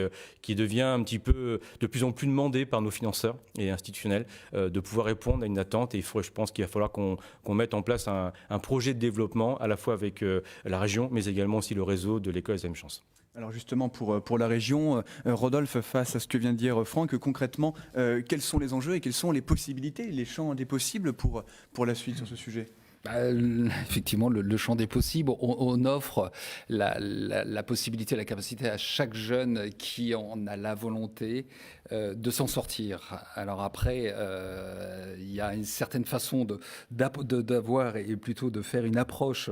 devient un petit peu de plus en plus demandé par nos financeurs et institutionnels, de pouvoir répondre à une attente. Et je pense qu'il va falloir qu'on mette en place un projet de développement, à la fois avec la région, mais également aussi le réseau de l'école Deuxième Chance. Alors justement, pour la région, Rodolphe, face à ce que vient de dire Franck, concrètement, quels sont les enjeux et quelles sont les possibilités, les champs des possibles pour la suite sur ce sujet ? Effectivement, le champ des possibles, on offre la possibilité, la capacité à chaque jeune qui en a la volonté de s'en sortir. Alors après, il y a une certaine façon d'avoir et plutôt de faire une approche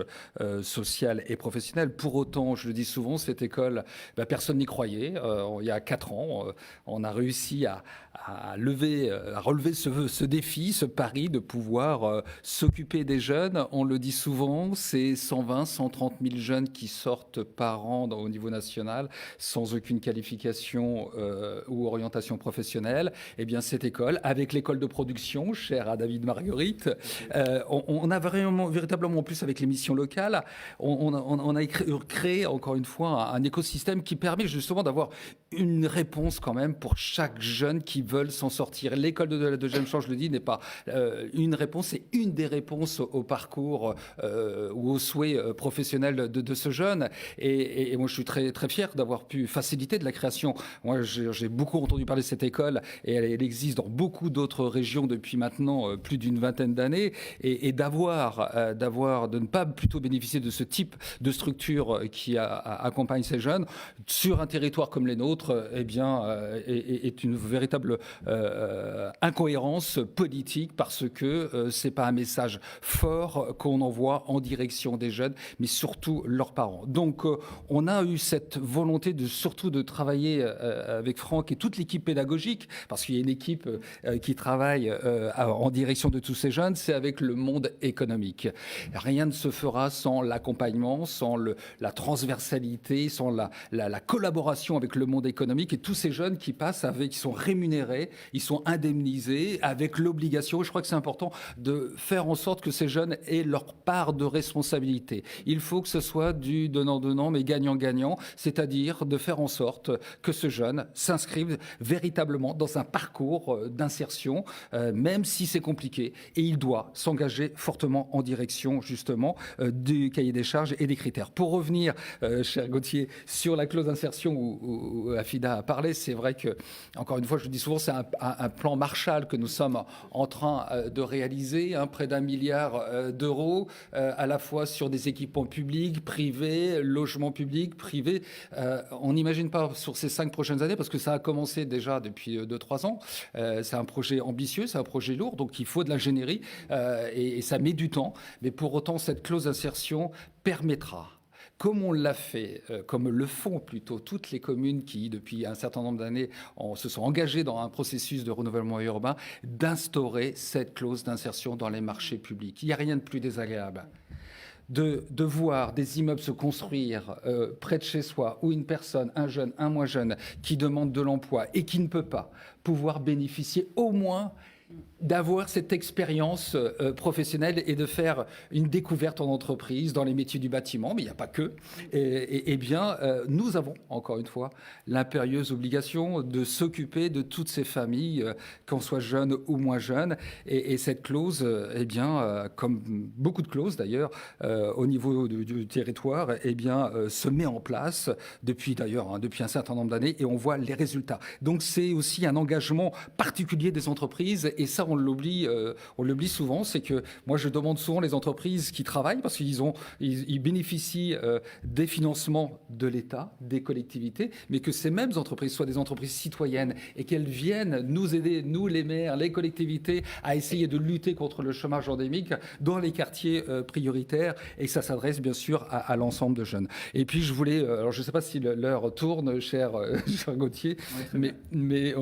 sociale et professionnelle. Pour autant, je le dis souvent, cette école, personne n'y croyait. Il y a 4 ans, on a réussi relever ce défi, ce pari de pouvoir s'occuper des jeunes. On le dit souvent, c'est 120, 130 000 jeunes qui sortent par an au niveau national sans aucune qualification ou orientation professionnelle. Eh bien, cette école, avec l'école de production, chère à David Marguerite, on a véritablement, en plus avec les missions locales, on a créé encore une fois un écosystème qui permet justement d'avoir une réponse quand même pour chaque jeune qui veulent s'en sortir. L'école de la deuxième chance, je le dis, n'est pas une réponse, c'est une des réponses au parcours ou aux souhaits professionnels de ce jeune. Et moi, je suis très, très fier d'avoir pu faciliter de la création. Moi, j'ai beaucoup entendu parler de cette école et elle existe dans beaucoup d'autres régions depuis maintenant plus d'une vingtaine d'années. Et de ne pas plutôt bénéficier de ce type de structure qui accompagne ces jeunes sur un territoire comme les nôtres, eh bien, est une véritable incohérence politique parce que c'est pas un message fort qu'on envoie en direction des jeunes, mais surtout leurs parents. Donc, on a eu cette volonté surtout de travailler avec Franck et toute l'équipe pédagogique, parce qu'il y a une équipe qui travaille en direction de tous ces jeunes, c'est avec le monde économique. Rien ne se fera sans l'accompagnement, sans la transversalité, sans la collaboration avec le monde économique et tous ces jeunes qui passent ils sont rémunérés, ils sont indemnisés avec l'obligation, je crois que c'est important, de faire en sorte que ces jeunes aient leur part de responsabilité. Il faut que ce soit du donnant-donnant, mais gagnant-gagnant, c'est-à-dire de faire en sorte que ce jeune s'inscrive véritablement dans un parcours d'insertion, même si c'est compliqué, et il doit s'engager fortement en direction, justement, du cahier des charges et des critères. Pour revenir, cher Gauthier, sur la clause d'insertion où Afida a parlé, c'est vrai que, encore une fois, je le dis souvent, c'est un plan Marshall que nous sommes en train de réaliser, près d'1 milliard d'euros, à la fois sur des équipements publics, privés, logements publics, privés. On n'imagine pas sur ces 5 prochaines années, parce que ça a commencé déjà depuis 2-3 ans. C'est un projet ambitieux, c'est un projet lourd, donc il faut de l'ingénierie et ça met du temps. Mais pour autant, cette clause d'insertion permettra, comme on l'a fait, comme le font plutôt toutes les communes qui, depuis un certain nombre d'années, se sont engagées dans un processus de renouvellement urbain, d'instaurer cette clause d'insertion dans les marchés publics. Il n'y a rien de plus désagréable de voir des immeubles se construire près de chez soi, où une personne, un jeune, un moins jeune, qui demande de l'emploi et qui ne peut pas pouvoir bénéficier au moins d'avoir cette expérience professionnelle et de faire une découverte en entreprise dans les métiers du bâtiment, mais il n'y a pas que. Et bien, nous avons, encore une fois, l'impérieuse obligation de s'occuper de toutes ces familles, qu'on soit jeunes ou moins jeunes. Et cette clause, eh bien, comme beaucoup de clauses d'ailleurs, au niveau du territoire, eh bien, se met en place depuis un certain nombre d'années, et on voit les résultats. Donc c'est aussi un engagement particulier des entreprises, et ça, on l'oublie souvent. C'est que moi, je demande souvent les entreprises qui travaillent, parce qu'ils bénéficient des financements de l'État, des collectivités, mais que ces mêmes entreprises soient des entreprises citoyennes et qu'elles viennent nous aider, nous les maires, les collectivités, à essayer de lutter contre le chômage endémique dans les quartiers prioritaires, et ça s'adresse bien sûr à l'ensemble de jeunes. Et puis je voulais, alors je ne sais pas si l'heure tourne, cher Gauthier, mais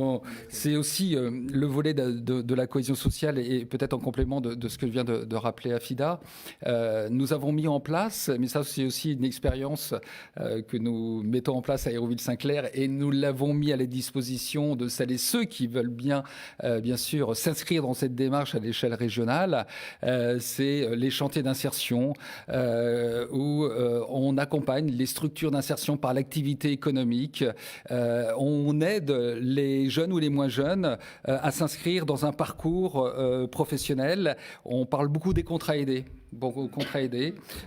c'est aussi le volet de la cohésion sociale, et peut-être en complément de ce que vient de rappeler Afida. Nous avons mis en place, mais ça c'est aussi une expérience que nous mettons en place à Hérouville-Saint-Clair, et nous l'avons mis à la disposition de celles et ceux qui veulent bien sûr s'inscrire dans cette démarche à l'échelle régionale. C'est les chantiers d'insertion où on accompagne les structures d'insertion par l'activité économique. On aide les jeunes ou les moins jeunes à s'inscrire dans un parcours professionnel. On parle beaucoup des contrats aidés.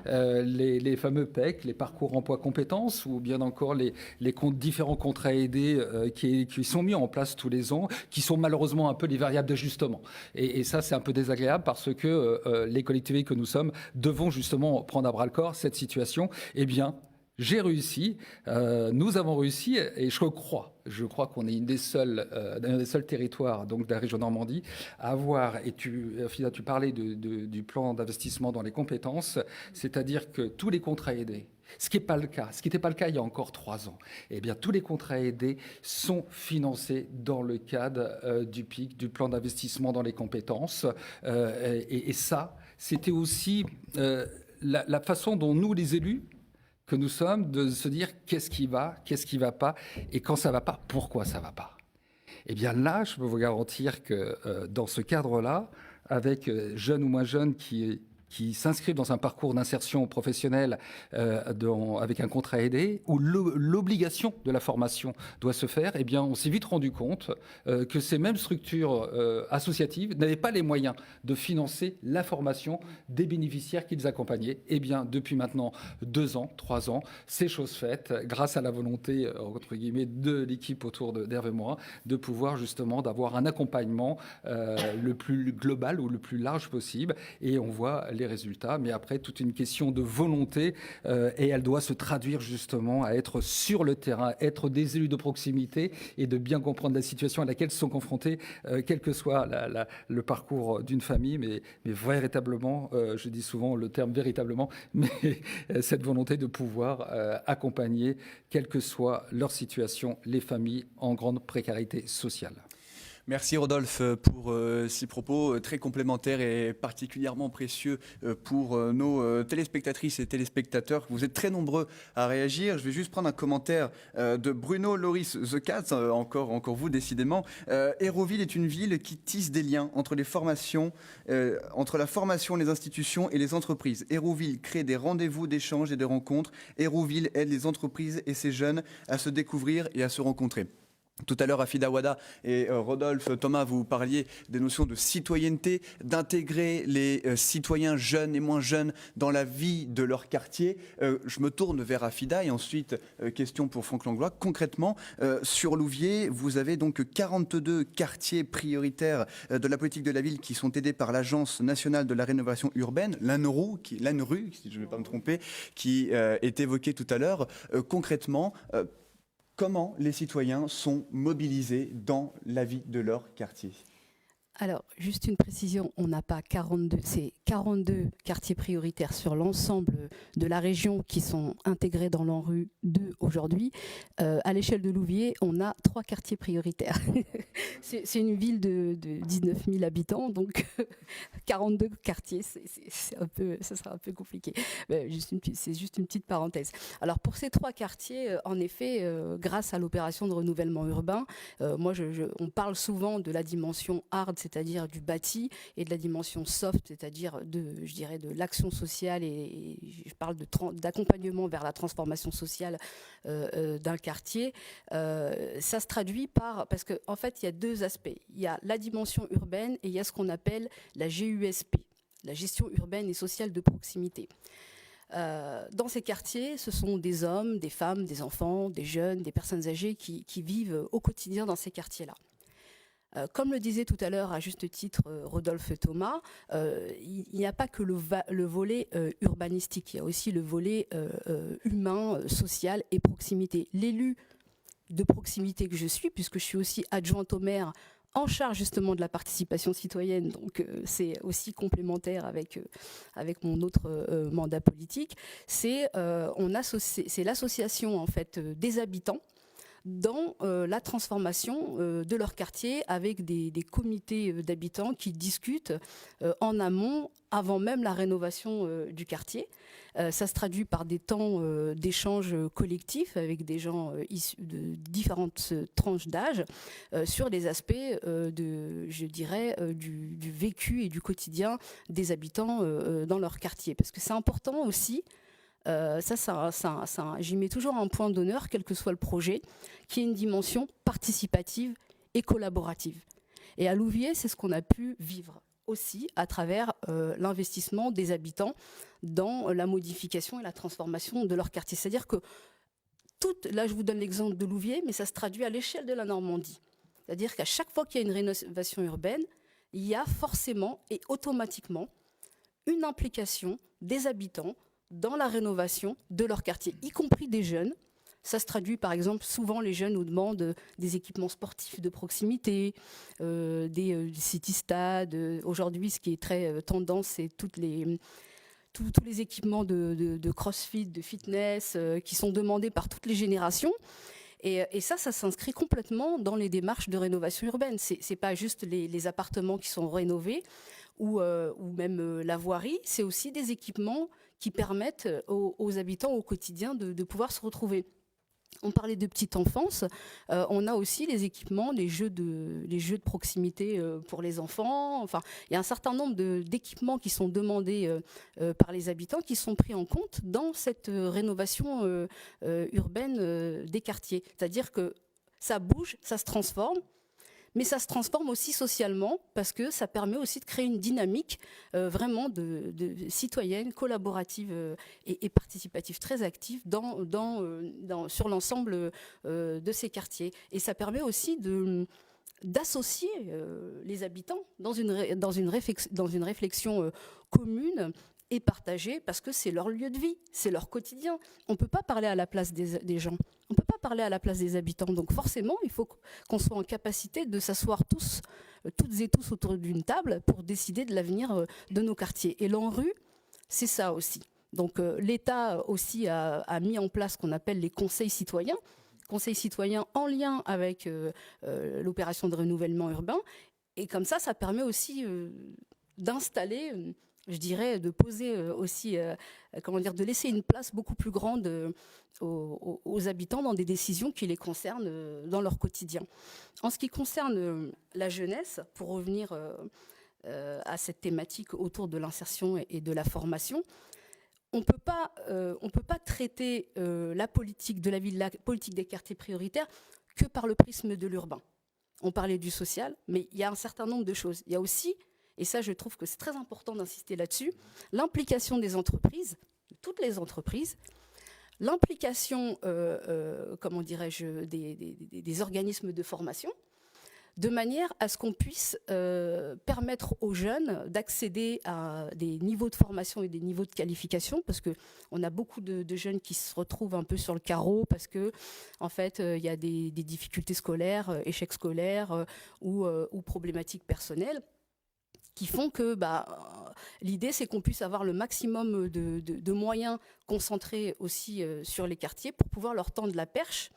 Les fameux PEC, les parcours emploi compétences, ou bien encore les différents contrats aidés qui sont mis en place tous les ans, qui sont malheureusement un peu les variables d'ajustement. Et ça, c'est un peu désagréable, parce que les collectivités que nous sommes devons justement prendre à bras-le-corps cette situation. Eh bien, j'ai réussi, nous avons réussi, et je crois qu'on est un des seuls territoires donc, de la région Normandie à avoir, et Fida, tu parlais du plan d'investissement dans les compétences, c'est-à-dire que tous les contrats aidés Ce qui n'est pas le cas. Ce qui n'était pas le cas il y a encore 3 ans. Eh bien, tous les contrats aidés sont financés dans le cadre du PIC, du plan d'investissement dans les compétences. Et ça, c'était aussi la façon dont nous, les élus, que nous sommes, de se dire qu'est-ce qui va pas, et quand ça va pas, pourquoi ça va pas. Eh bien là, je peux vous garantir que dans ce cadre-là, avec jeunes ou moins jeunes qui s'inscrivent dans un parcours d'insertion professionnelle avec un contrat aidé, où l'obligation de la formation doit se faire, eh bien, on s'est vite rendu compte que ces mêmes structures associatives n'avaient pas les moyens de financer la formation des bénéficiaires qu'ils accompagnaient. Eh bien, depuis maintenant 2 ans, 3 ans, c'est chose faite, grâce à la volonté, entre guillemets, de l'équipe autour d'Hervé Morin, de pouvoir justement d'avoir un accompagnement le plus global ou le plus large possible. Et on voit les résultats, mais après, toute une question de volonté, et elle doit se traduire justement à être sur le terrain, être des élus de proximité et de bien comprendre la situation à laquelle sont confrontés, quel que soit le parcours d'une famille, mais véritablement, je dis souvent le terme véritablement, mais cette volonté de pouvoir accompagner, quelle que soit leur situation, les familles en grande précarité sociale. Merci Rodolphe pour ces propos très complémentaires et particulièrement précieux pour nos téléspectatrices et téléspectateurs. Vous êtes très nombreux à réagir. Je vais juste prendre un commentaire de Bruno Loris The Cat, encore vous décidément. Hérouville est une ville qui tisse des liens entre les formations, entre la formation, les institutions et les entreprises. Hérouville crée des rendez-vous d'échanges et de rencontres. Hérouville aide les entreprises et ses jeunes à se découvrir et à se rencontrer. Tout à l'heure, Afida Wada et Rodolphe, Thomas, vous parliez des notions de citoyenneté, d'intégrer les citoyens jeunes et moins jeunes dans la vie de leur quartier. Je me tourne vers Afida et ensuite, question pour Franck Langlois. Concrètement, sur Louviers, vous avez donc 42 quartiers prioritaires de la politique de la ville qui sont aidés par l'Agence nationale de la rénovation urbaine, l'ANRU, si je ne vais pas me tromper, qui est évoqué tout à l'heure. Concrètement, comment les citoyens sont mobilisés dans la vie de leur quartier? Alors, juste une précision, on n'a pas 42, c'est 42 quartiers prioritaires sur l'ensemble de la région qui sont intégrés dans l'ANRU 2 aujourd'hui. À l'échelle de Louviers, on a 3 quartiers prioritaires. C'est une ville de 19 000 habitants, donc 42 quartiers, ça sera un peu compliqué. C'est juste une petite parenthèse. Alors, pour ces 3 quartiers, en effet, grâce à l'opération de renouvellement urbain, on parle souvent de la dimension hard, c'est-à-dire du bâti, et de la dimension soft, c'est-à-dire de l'action sociale, et je parle d'accompagnement vers la transformation sociale d'un quartier. Ça se traduit parce qu'en fait, il y a 2 aspects. Il y a la dimension urbaine et il y a ce qu'on appelle la GUSP, la gestion urbaine et sociale de proximité. Dans ces quartiers, ce sont des hommes, des femmes, des enfants, des jeunes, des personnes âgées qui vivent au quotidien dans ces quartiers-là. Comme le disait tout à l'heure à juste titre Rodolphe Thomas, il n'y a pas que le volet urbanistique, il y a aussi le volet humain, social et proximité. L'élu de proximité que je suis, puisque je suis aussi adjointe au maire en charge justement de la participation citoyenne, donc c'est aussi complémentaire avec mon autre mandat politique, c'est l'association en fait des habitants dans la transformation de leur quartier avec des comités d'habitants qui discutent en amont, avant même la rénovation du quartier. Ça se traduit par des temps d'échange collectifs avec des gens issus de différentes tranches d'âge sur les aspects du vécu et du quotidien des habitants dans leur quartier. Parce que c'est important aussi, j'y mets toujours un point d'honneur, quel que soit le projet, qui est une dimension participative et collaborative. Et à Louviers, c'est ce qu'on a pu vivre aussi à travers l'investissement des habitants dans la modification et la transformation de leur quartier. C'est-à-dire que là, je vous donne l'exemple de Louviers, mais ça se traduit à l'échelle de la Normandie. C'est-à-dire qu'à chaque fois qu'il y a une rénovation urbaine, il y a forcément et automatiquement une implication des habitants dans la rénovation de leur quartier, y compris des jeunes. Ça se traduit par exemple, souvent les jeunes nous demandent des équipements sportifs de proximité, des city-stades. Aujourd'hui, ce qui est très tendance, c'est toutes les tous les équipements de CrossFit, de fitness, qui sont demandés par toutes les générations. Et ça s'inscrit complètement dans les démarches de rénovation urbaine. C'est pas juste les appartements qui sont rénovés ou même la voirie, c'est aussi des équipements qui permettent aux habitants au quotidien de pouvoir se retrouver. On parlait de petite enfance, on a aussi les équipements, les jeux de proximité pour les enfants. Enfin, il y a un certain nombre d'équipements qui sont demandés par les habitants, qui sont pris en compte dans cette rénovation urbaine des quartiers. C'est-à-dire que ça bouge, ça se transforme, mais ça se transforme aussi socialement parce que ça permet aussi de créer une dynamique vraiment de citoyenne, collaborative et participative, très active sur l'ensemble de ces quartiers. Et ça permet aussi d'associer les habitants dans une réflexion commune et partagée, parce que c'est leur lieu de vie, c'est leur quotidien. On ne peut pas parler à la place des gens, on ne peut pas parler à la place des habitants. Donc forcément, il faut qu'on soit en capacité de s'asseoir toutes et tous autour d'une table pour décider de l'avenir de nos quartiers. Et l'ANRU, c'est ça aussi. Donc l'État aussi a mis en place ce qu'on appelle les conseils citoyens en lien avec l'opération de renouvellement urbain. Et comme ça permet aussi d'installer... je dirais, de poser aussi, de laisser une place beaucoup plus grande aux habitants dans des décisions qui les concernent dans leur quotidien. En ce qui concerne la jeunesse, pour revenir à cette thématique autour de l'insertion et de la formation, on ne peut pas traiter la politique de la ville, la politique des quartiers prioritaires que par le prisme de l'urbain. On parlait du social, mais il y a un certain nombre de choses. Il y a aussi... Et ça, je trouve que c'est très important d'insister là-dessus, l'implication des entreprises, de toutes les entreprises, l'implication, des organismes de formation, de manière à ce qu'on puisse permettre aux jeunes d'accéder à des niveaux de formation et des niveaux de qualification, parce qu'on a beaucoup de jeunes qui se retrouvent un peu sur le carreau, parce que en fait, il y a des difficultés scolaires, échecs scolaires ou problématiques personnelles, qui font que l'idée, c'est qu'on puisse avoir le maximum de moyens concentrés aussi sur les quartiers pour pouvoir leur tendre la perche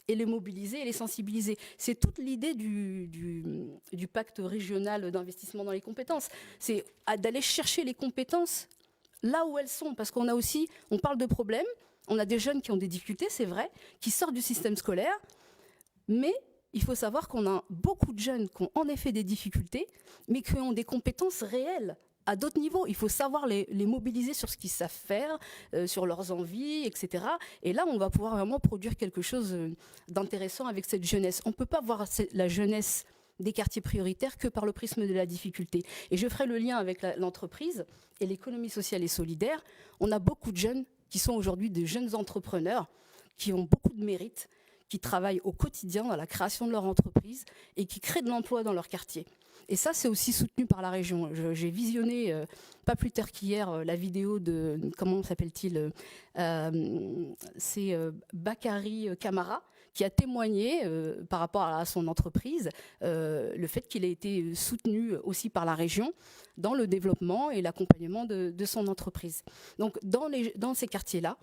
et les mobiliser et les sensibiliser. C'est toute l'idée du pacte régional d'investissement dans les compétences. C'est d'aller chercher les compétences là où elles sont, parce qu'on parle de problèmes, on a des jeunes qui ont des difficultés, c'est vrai, qui sortent du système scolaire, mais... il faut savoir qu'on a beaucoup de jeunes qui ont en effet des difficultés, mais qui ont des compétences réelles à d'autres niveaux. Il faut savoir les mobiliser sur ce qu'ils savent faire, sur leurs envies, etc. Et là, on va pouvoir vraiment produire quelque chose d'intéressant avec cette jeunesse. On ne peut pas voir la jeunesse des quartiers prioritaires que par le prisme de la difficulté. Et je ferai le lien avec l'entreprise et l'économie sociale et solidaire. On a beaucoup de jeunes qui sont aujourd'hui des jeunes entrepreneurs qui ont beaucoup de mérite, qui travaillent au quotidien dans la création de leur entreprise et qui créent de l'emploi dans leur quartier. Et ça, c'est aussi soutenu par la région. J'ai visionné, pas plus tard qu'hier, la vidéo de, comment s'appelle-t-il, c'est Bakary Camara, qui a témoigné par rapport à son entreprise, le fait qu'il ait été soutenu aussi par la région dans le développement et l'accompagnement de son entreprise. Donc, dans ces quartiers-là,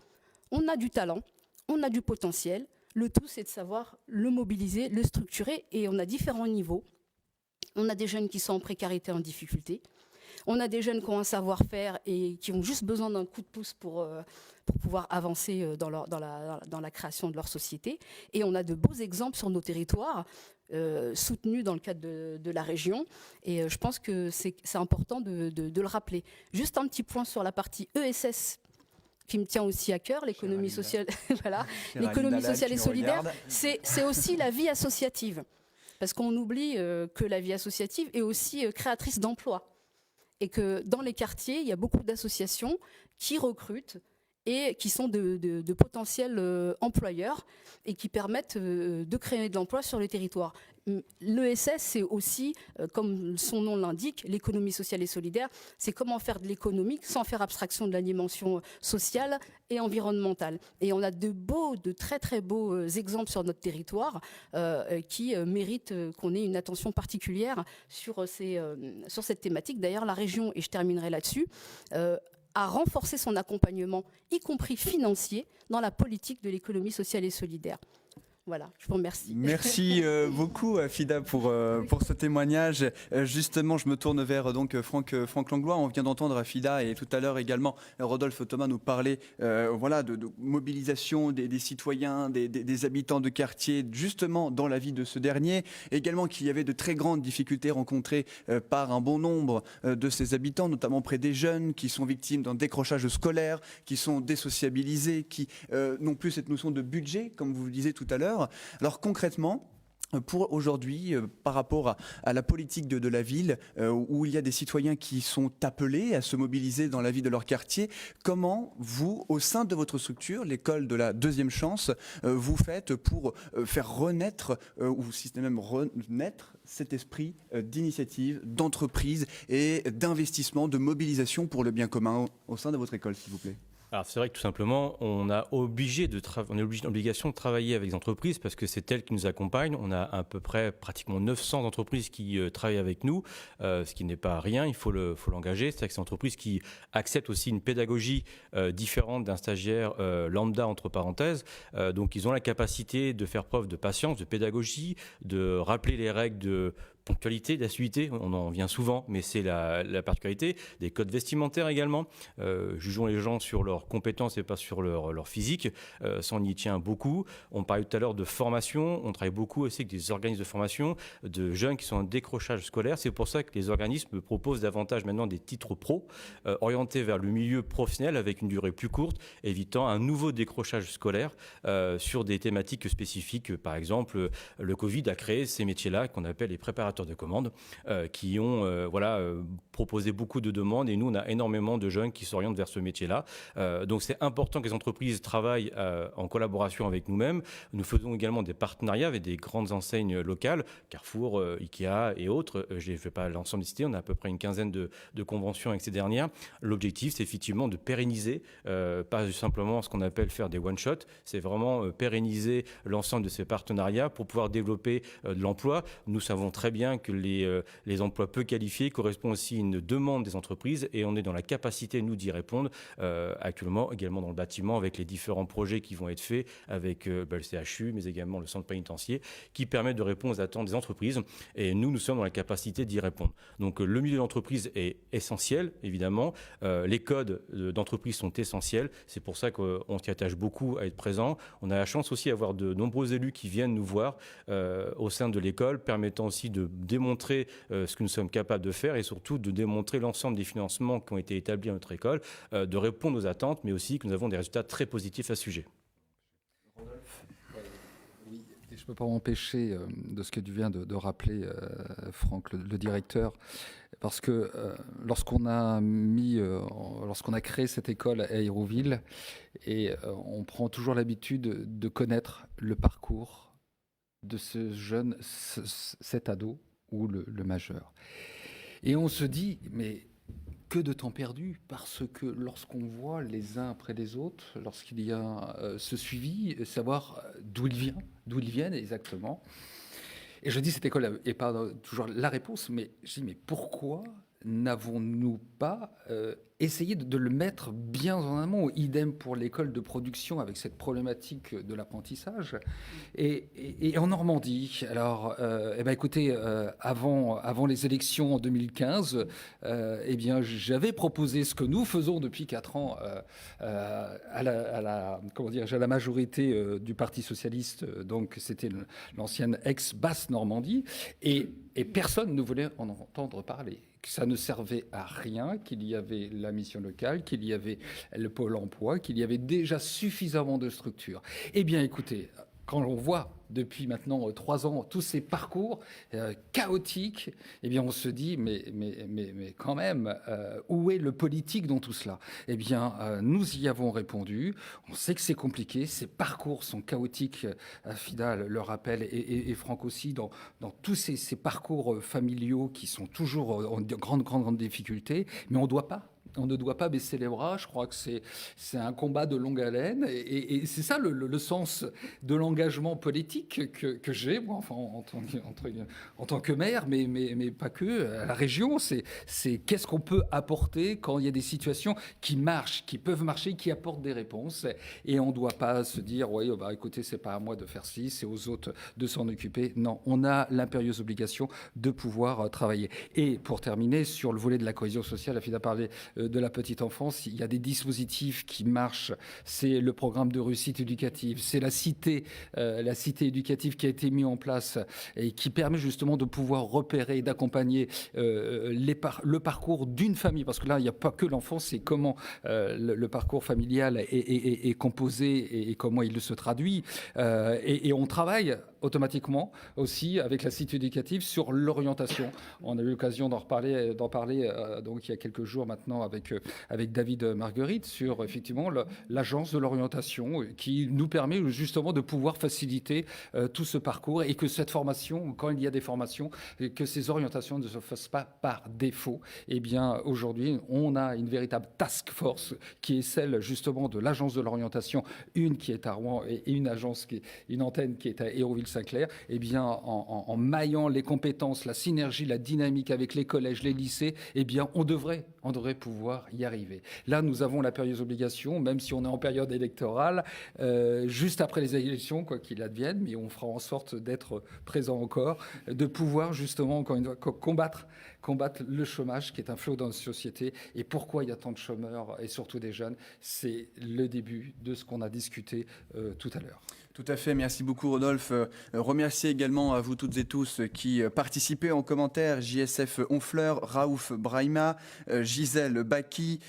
on a du talent, on a du potentiel. Le tout, c'est de savoir le mobiliser, le structurer, et on a différents niveaux. On a des jeunes qui sont en précarité, en difficulté. On a des jeunes qui ont un savoir-faire et qui ont juste besoin d'un coup de pouce pour pouvoir avancer dans la création de leur société. Et on a de beaux exemples sur nos territoires, soutenus dans le cadre de la région. Et je pense que c'est important de le rappeler. Juste un petit point sur la partie ESS, qui me tient aussi à cœur, l'économie sociale, voilà, l'économie sociale et solidaire, c'est aussi la vie associative. Parce qu'on oublie que la vie associative est aussi créatrice d'emplois. Et que dans les quartiers, il y a beaucoup d'associations qui recrutent et qui sont de potentiels employeurs et qui permettent de créer de l'emploi sur le territoire. L'ESS, c'est aussi, comme son nom l'indique, l'économie sociale et solidaire. C'est comment faire de l'économie sans faire abstraction de la dimension sociale et environnementale. Et on a de très très beaux exemples sur notre territoire qui méritent qu'on ait une attention particulière sur cette thématique. D'ailleurs, la région, et je terminerai là-dessus, à renforcer son accompagnement, y compris financier, dans la politique de l'économie sociale et solidaire. Voilà, je vous remercie. Merci beaucoup Fida pour ce témoignage. Justement, je me tourne vers donc Franck Langlois. On vient d'entendre Fida et tout à l'heure également Rodolphe Thomas nous parler voilà, de mobilisation des citoyens, des habitants de quartier, justement dans la vie de ce dernier. Également qu'il y avait de très grandes difficultés rencontrées par un bon nombre de ces habitants, notamment près des jeunes qui sont victimes d'un décrochage scolaire, qui sont désociabilisés, qui n'ont plus cette notion de budget, comme vous le disiez tout à l'heure. Alors concrètement, pour aujourd'hui, par rapport à la politique de la ville, où il y a des citoyens qui sont appelés à se mobiliser dans la vie de leur quartier, comment vous, au sein de votre structure, l'école de la deuxième chance, vous faites pour faire renaître, ou si ce n'est même renaître, cet esprit d'initiative, d'entreprise et d'investissement, de mobilisation pour le bien commun au sein de votre école, s'il vous plaît? Alors c'est vrai que tout simplement, on est obligé d'obligation de travailler avec les entreprises parce que c'est elles qui nous accompagnent. On a à peu près pratiquement 900 entreprises qui travaillent avec nous, ce qui n'est pas rien, il faut l'engager. C'est-à-dire que c'est une entreprise qui accepte aussi une pédagogie différente d'un stagiaire lambda entre parenthèses. Donc ils ont la capacité de faire preuve de patience, de pédagogie, de rappeler les règles de ponctualité, d'assiduité, on en vient souvent, mais c'est la particularité, des codes vestimentaires également. Jugeons les gens sur leurs compétences et pas sur leur physique, ça on y tient beaucoup. On parlait tout à l'heure de formation, on travaille beaucoup aussi avec des organismes de formation, de jeunes qui sont en décrochage scolaire. C'est pour ça que les organismes proposent davantage maintenant des titres pro, orientés vers le milieu professionnel avec une durée plus courte, évitant un nouveau décrochage scolaire sur des thématiques spécifiques. Par exemple, le Covid a créé ces métiers-là qu'on appelle les préparateurs de commandes qui ont proposé beaucoup de demandes et nous on a énormément de jeunes qui s'orientent vers ce métier-là. Donc c'est important que les entreprises travaillent en collaboration avec nous-mêmes. Nous faisons également des partenariats avec des grandes enseignes locales, Carrefour, Ikea et autres. Je ne fais pas l'ensemble des cités, on a à peu près une quinzaine de conventions avec ces dernières. L'objectif c'est effectivement de pérenniser, pas simplement ce qu'on appelle faire des one-shots, c'est vraiment pérenniser l'ensemble de ces partenariats pour pouvoir développer de l'emploi. Nous savons très bien que les emplois peu qualifiés correspondent aussi à une demande des entreprises et on est dans la capacité, nous, d'y répondre actuellement, également dans le bâtiment, avec les différents projets qui vont être faits avec le CHU, mais également le centre pénitentiaire, qui permettent de répondre aux attentes des entreprises. Et nous sommes dans la capacité d'y répondre. Donc le milieu de l'entreprise est essentiel, évidemment. Les codes d'entreprise sont essentiels. C'est pour ça qu'on s'y attache beaucoup à être présent. On a la chance aussi d'avoir de nombreux élus qui viennent nous voir au sein de l'école, permettant aussi de démontrer ce que nous sommes capables de faire et surtout de démontrer l'ensemble des financements qui ont été établis à notre école, de répondre aux attentes, mais aussi que nous avons des résultats très positifs à ce sujet. Oui, et je ne peux pas m'empêcher de ce que tu viens de rappeler, Franck, le directeur, parce que lorsqu'on a créé cette école à Hérouville, et on prend toujours l'habitude de connaître le parcours de ce jeune, cet ado ou le majeur. Et on se dit, mais que de temps perdu, parce que lorsqu'on voit les uns après les autres, lorsqu'il y a ce suivi, savoir d'où ils viennent exactement. Et je dis, cette école n'est pas toujours la réponse, mais je dis, mais pourquoi n'avons-nous pas essayé de le mettre bien en amont, idem pour l'école de production avec cette problématique de l'apprentissage. Et en Normandie, alors, écoutez, avant les élections en 2015, j'avais proposé ce que nous faisons depuis 4 ans à la majorité du Parti socialiste, donc c'était l'ancienne ex-Basse Normandie, et personne ne voulait en entendre parler. Que ça ne servait à rien, qu'il y avait la mission locale, qu'il y avait le pôle emploi, qu'il y avait déjà suffisamment de structures. Eh bien, écoutez, quand on voit depuis maintenant 3 ans tous ces parcours chaotiques, eh bien, on se dit, mais quand même, où est le politique dans tout cela ? Eh bien, nous y avons répondu. On sait que c'est compliqué. Ces parcours sont chaotiques. Fida le rappelle, et Franck aussi, dans tous ces parcours familiaux qui sont toujours en grande difficulté. Mais on ne doit pas on ne doit pas baisser les bras. Je crois que c'est un combat de longue haleine. Et c'est ça le sens de l'engagement politique que j'ai, moi, enfin, en tant que maire, mais pas que, à la région. C'est qu'est-ce qu'on peut apporter quand il y a des situations qui marchent, qui peuvent marcher, qui apportent des réponses. Et on ne doit pas se dire, oui, bah, écoutez, c'est pas à moi de faire ci, c'est aux autres de s'en occuper. Non, on a l'impérieuse obligation de pouvoir travailler. Et pour terminer, sur le volet de la cohésion sociale, Afida parlait de la petite enfance, il y a des dispositifs qui marchent. C'est le programme de réussite éducative, c'est la cité éducative qui a été mise en place et qui permet justement de pouvoir repérer et d'accompagner le parcours d'une famille. Parce que là, il n'y a pas que l'enfance, c'est comment le parcours familial est composé et comment il se traduit. Et on travaille automatiquement aussi avec la cité éducative sur l'orientation. On a eu l'occasion d'en parler donc il y a quelques jours maintenant avec David Marguerite sur effectivement l'agence de l'orientation qui nous permet justement de pouvoir faciliter tout ce parcours et que cette formation, quand il y a des formations, que ces orientations ne se fassent pas par défaut. Eh bien aujourd'hui, on a une véritable task force qui est celle justement de l'agence de l'orientation, une qui est à Rouen et une antenne qui est à Hérouville-Saint-Clair. Eh bien en maillant les compétences, la synergie, la dynamique avec les collèges, les lycées, eh bien on devrait pouvoir y arriver. Là, nous avons la périlleuse obligation, même si on est en période électorale, juste après les élections, quoi qu'il advienne, mais on fera en sorte d'être présent encore, de pouvoir justement, encore une fois, combattre le chômage qui est un fléau dans la société. Et pourquoi il y a tant de chômeurs et surtout des jeunes, c'est le début de ce qu'on a discuté tout à l'heure. Tout à fait, merci beaucoup Rodolphe. Remercier également à vous toutes et tous qui participez en commentaire, JSF Honfleur, Raouf Brahima, Gisèle Baki,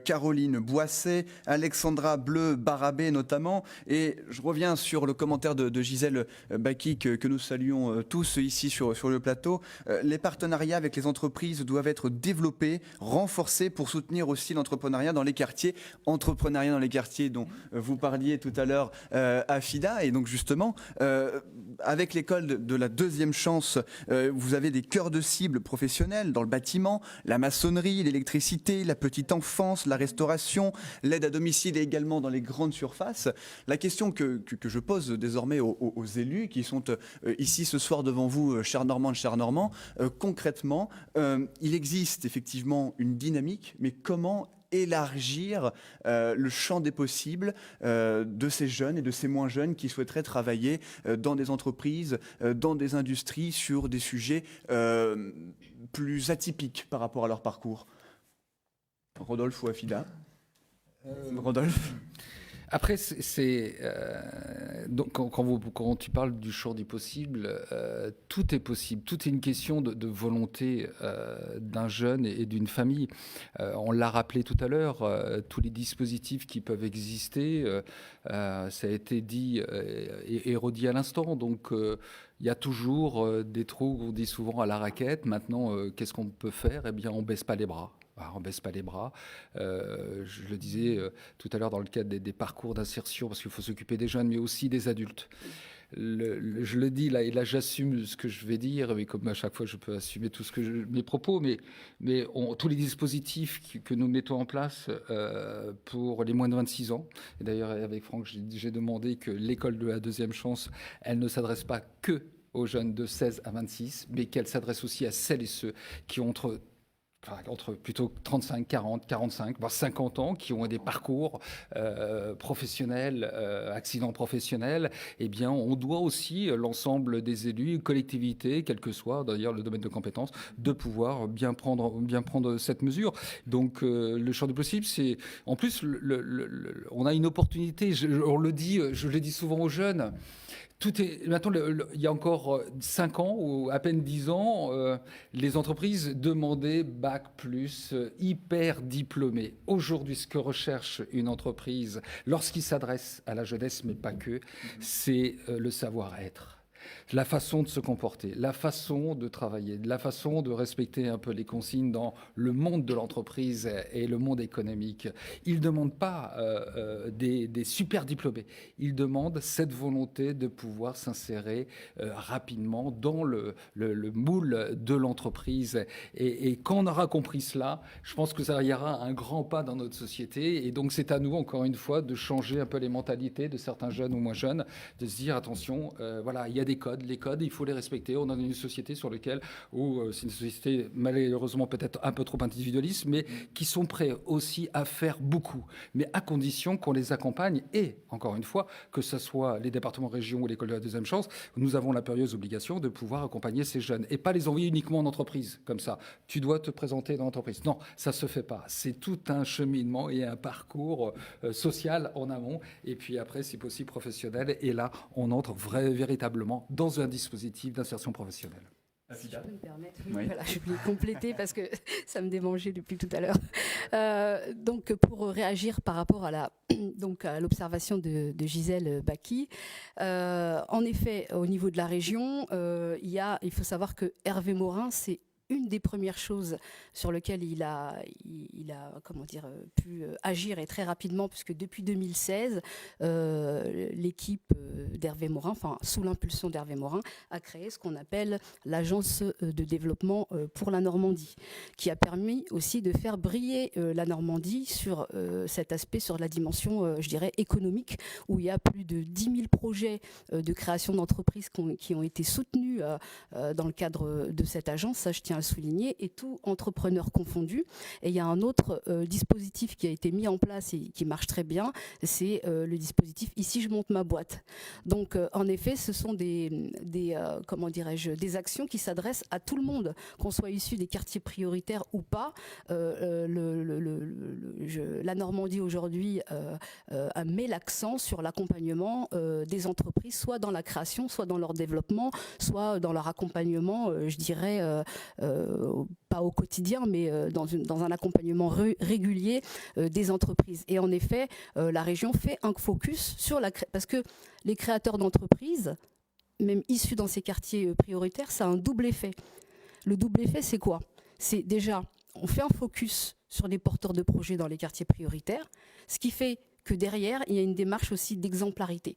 Caroline Boisset, Alexandra Bleu-Barabé notamment. Et je reviens sur le commentaire de Gisèle Baki que nous saluons tous ici sur le plateau. Les partenariats avec les entreprises doivent être développés, renforcés pour soutenir aussi l'entrepreneuriat dans les quartiers. Entrepreneuriat dans les quartiers dont vous parliez tout à l'heure, Afida. Et donc justement, avec l'école de la deuxième chance, vous avez des cœurs de cible professionnels dans le bâtiment, la maçonnerie, l'électricité, la petite enfance, la restauration, l'aide à domicile et également dans les grandes surfaces. La question que je pose désormais aux élus qui sont ici ce soir devant vous, chers Normandes, chers Normands, concrètement, il existe effectivement une dynamique, mais comment élargir le champ des possibles de ces jeunes et de ces moins jeunes qui souhaiteraient travailler dans des entreprises, dans des industries sur des sujets plus atypiques par rapport à leur parcours. Rodolphe ou Afida Rodolphe. Après, donc quand tu parles du champ du possible, tout est possible. Tout est une question de volonté d'un jeune et d'une famille. On l'a rappelé tout à l'heure, tous les dispositifs qui peuvent exister, ça a été dit et redit à l'instant. Donc, il y a toujours des trous, on dit souvent à la raquette. Maintenant, qu'est-ce qu'on peut faire ? Eh bien, on ne baisse pas les bras. On ne baisse pas les bras. Je le disais tout à l'heure dans le cadre des parcours d'insertion, parce qu'il faut s'occuper des jeunes, mais aussi des adultes. Je le dis là, et là j'assume ce que je vais dire, mais comme à chaque fois je peux assumer tout mes propos, mais tous les dispositifs que nous mettons en place pour les moins de 26 ans, et d'ailleurs avec Franck j'ai demandé que l'école de la deuxième chance, elle ne s'adresse pas que aux jeunes de 16 à 26, mais qu'elle s'adresse aussi à celles et ceux qui ont entre plutôt 35, 40, 45, voire 50 ans, qui ont des parcours professionnels, accidents professionnels. Eh bien, on doit aussi, l'ensemble des élus, collectivités, quel que soit d'ailleurs le domaine de compétences, de pouvoir bien prendre cette mesure. Donc, le champ du possible, c'est... En plus, on a une opportunité, on le dit, je le dis souvent aux jeunes, maintenant, il y a encore 5 ans ou à peine 10 ans, les entreprises demandaient Bac+, hyper diplômé. Aujourd'hui, ce que recherche une entreprise lorsqu'il s'adresse à la jeunesse, mais pas que, c'est le savoir-être. la façon de se comporter, la façon de travailler, la façon de respecter un peu les consignes dans le monde de l'entreprise et le monde économique. Ils ne demandent pas des super diplômés. Ils demandent cette volonté de pouvoir s'insérer rapidement dans le moule de l'entreprise. Et quand on aura compris cela, je pense que ça y aura un grand pas dans notre société. Et donc, c'est à nous, encore une fois, de changer un peu les mentalités de certains jeunes ou moins jeunes, de se dire, attention, voilà, il y a des codes. Les codes, il faut les respecter. On est dans une société sur laquelle, c'est une société malheureusement peut-être un peu trop individualiste, mais qui sont prêts aussi à faire beaucoup, mais à condition qu'on les accompagne. Et, encore une fois, que ce soit les départements régions ou l'école de la deuxième chance, nous avons l'impérieuse obligation de pouvoir accompagner ces jeunes et pas les envoyer uniquement en entreprise, comme ça. Tu dois te présenter dans l'entreprise. Non, ça se fait pas. C'est tout un cheminement et un parcours social en amont, et puis après, si possible, professionnel. Et là, on entre véritablement dans un dispositif d'insertion professionnelle. Si je peux me permettre, Oui. voilà, je vais compléter parce que ça me démangeait depuis tout à l'heure. Donc, pour réagir par rapport à l'observation de Gisèle Baki, en effet, au niveau de la région, il faut savoir que Hervé Morin, c'est une des premières choses sur lesquelles il a pu agir, et très rapidement, puisque depuis 2016, l'équipe d'Hervé Morin, enfin sous l'impulsion d'Hervé Morin, a créé ce qu'on appelle l'agence de développement pour la Normandie, qui a permis aussi de faire briller la Normandie sur cet aspect, sur la dimension, je dirais, économique, où il y a plus de 10 000 projets de création d'entreprises qui ont été soutenus dans le cadre de cette agence. Ça, je tiens à le souligner, et tout entrepreneur confondu. Et il y a un autre dispositif qui a été mis en place et qui marche très bien, c'est le dispositif « Ici, je monte ma boîte ». Donc, en effet, ce sont des actions qui s'adressent à tout le monde, qu'on soit issu des quartiers prioritaires ou pas. La Normandie, aujourd'hui, met l'accent sur l'accompagnement des entreprises, soit dans la création, soit dans leur développement, soit dans leur accompagnement, je dirais, pas au quotidien, mais dans un accompagnement régulier des entreprises. Et en effet, la région fait un focus sur parce que les créateurs d'entreprises, même issus dans ces quartiers prioritaires, ça a un double effet. Le double effet, c'est quoi? C'est déjà, on fait un focus sur des porteurs de projets dans les quartiers prioritaires, ce qui fait que derrière, il y a une démarche aussi d'exemplarité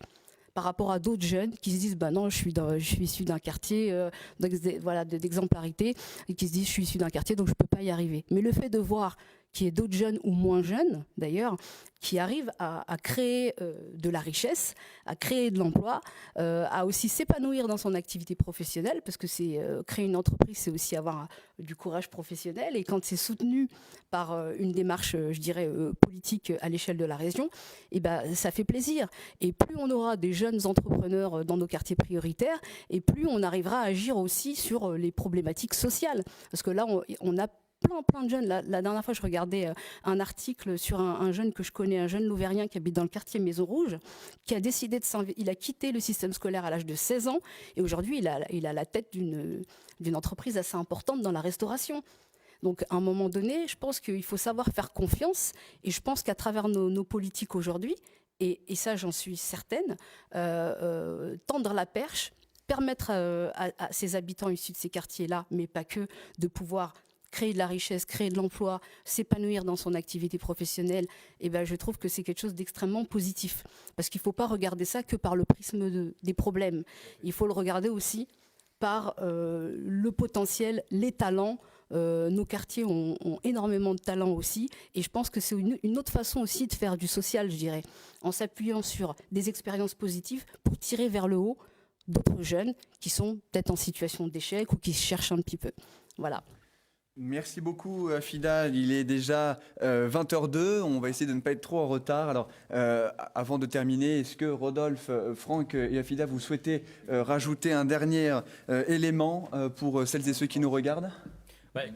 par rapport à d'autres jeunes qui se disent bah non, je suis issu d'un quartier d'exemplarité, et qui se disent je suis issu d'un quartier donc je peux pas y arriver. Mais le fait de voir qu'il y ait d'autres jeunes ou moins jeunes d'ailleurs qui arrivent à créer de la richesse, à créer de l'emploi, à aussi s'épanouir dans son activité professionnelle, parce que c'est créer une entreprise, c'est aussi avoir du courage professionnel, et quand c'est soutenu par une démarche, je dirais, politique à l'échelle de la région, et ben ça fait plaisir. Et plus on aura des jeunes entrepreneurs dans nos quartiers prioritaires, et plus on arrivera à agir aussi sur les problématiques sociales, parce que là on a plein de jeunes. La dernière fois, je regardais un article sur un jeune que je connais, un jeune Louvérien qui habite dans le quartier Maison Rouge, qui a décidé il a quitté le système scolaire à l'âge de 16 ans, et aujourd'hui, il a la tête d'une entreprise assez importante dans la restauration. Donc, à un moment donné, je pense qu'il faut savoir faire confiance, et je pense qu'à travers nos politiques aujourd'hui, et ça, j'en suis certaine, tendre la perche, permettre à ces habitants issus de ces quartiers-là, mais pas que, de pouvoir créer de la richesse, créer de l'emploi, s'épanouir dans son activité professionnelle, et ben je trouve que c'est quelque chose d'extrêmement positif. Parce qu'il ne faut pas regarder ça que par le prisme des problèmes. Il faut le regarder aussi par le potentiel, les talents. Nos quartiers ont énormément de talents aussi, et je pense que c'est une autre façon aussi de faire du social, je dirais, en s'appuyant sur des expériences positives pour tirer vers le haut d'autres jeunes qui sont peut-être en situation d'échec ou qui se cherchent un petit peu. Voilà. Merci beaucoup Fida, il est déjà 20h02, on va essayer de ne pas être trop en retard. Alors avant de terminer, est-ce que Rodolphe, Franck et Fida, vous souhaitez rajouter un dernier élément pour celles et ceux qui nous regardent? Ouais.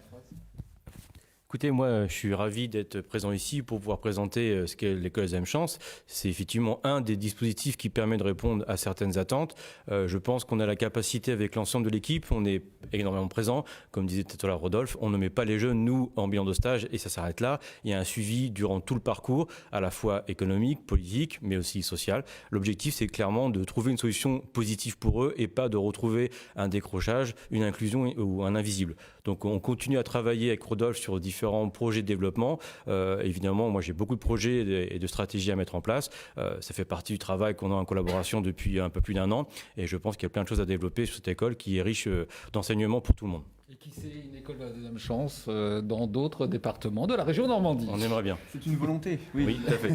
Écoutez, moi, je suis ravi d'être présent ici pour pouvoir présenter ce qu'est l'école ZM Chance. C'est effectivement un des dispositifs qui permet de répondre à certaines attentes. Je pense qu'on a la capacité avec l'ensemble de l'équipe, on est énormément présent. Comme disait tout à l'heure Rodolphe, on ne met pas les jeunes, nous, en bilan de stage et ça s'arrête là. Il y a un suivi durant tout le parcours, à la fois économique, politique, mais aussi social. L'objectif, c'est clairement de trouver une solution positive pour eux et pas de retrouver un décrochage, une inclusion ou un invisible. Donc on continue à travailler avec Rodolphe sur différents projets de développement. Évidemment, moi j'ai beaucoup de projets et de stratégies à mettre en place. Ça fait partie du travail qu'on a en collaboration depuis un peu plus d'1 an. Et je pense qu'il y a plein de choses à développer sur cette école qui est riche d'enseignements pour tout le monde. Et qui c'est une école de la deuxième chance dans d'autres départements de la région Normandie. On aimerait bien. C'est une volonté, Oui, tout à fait.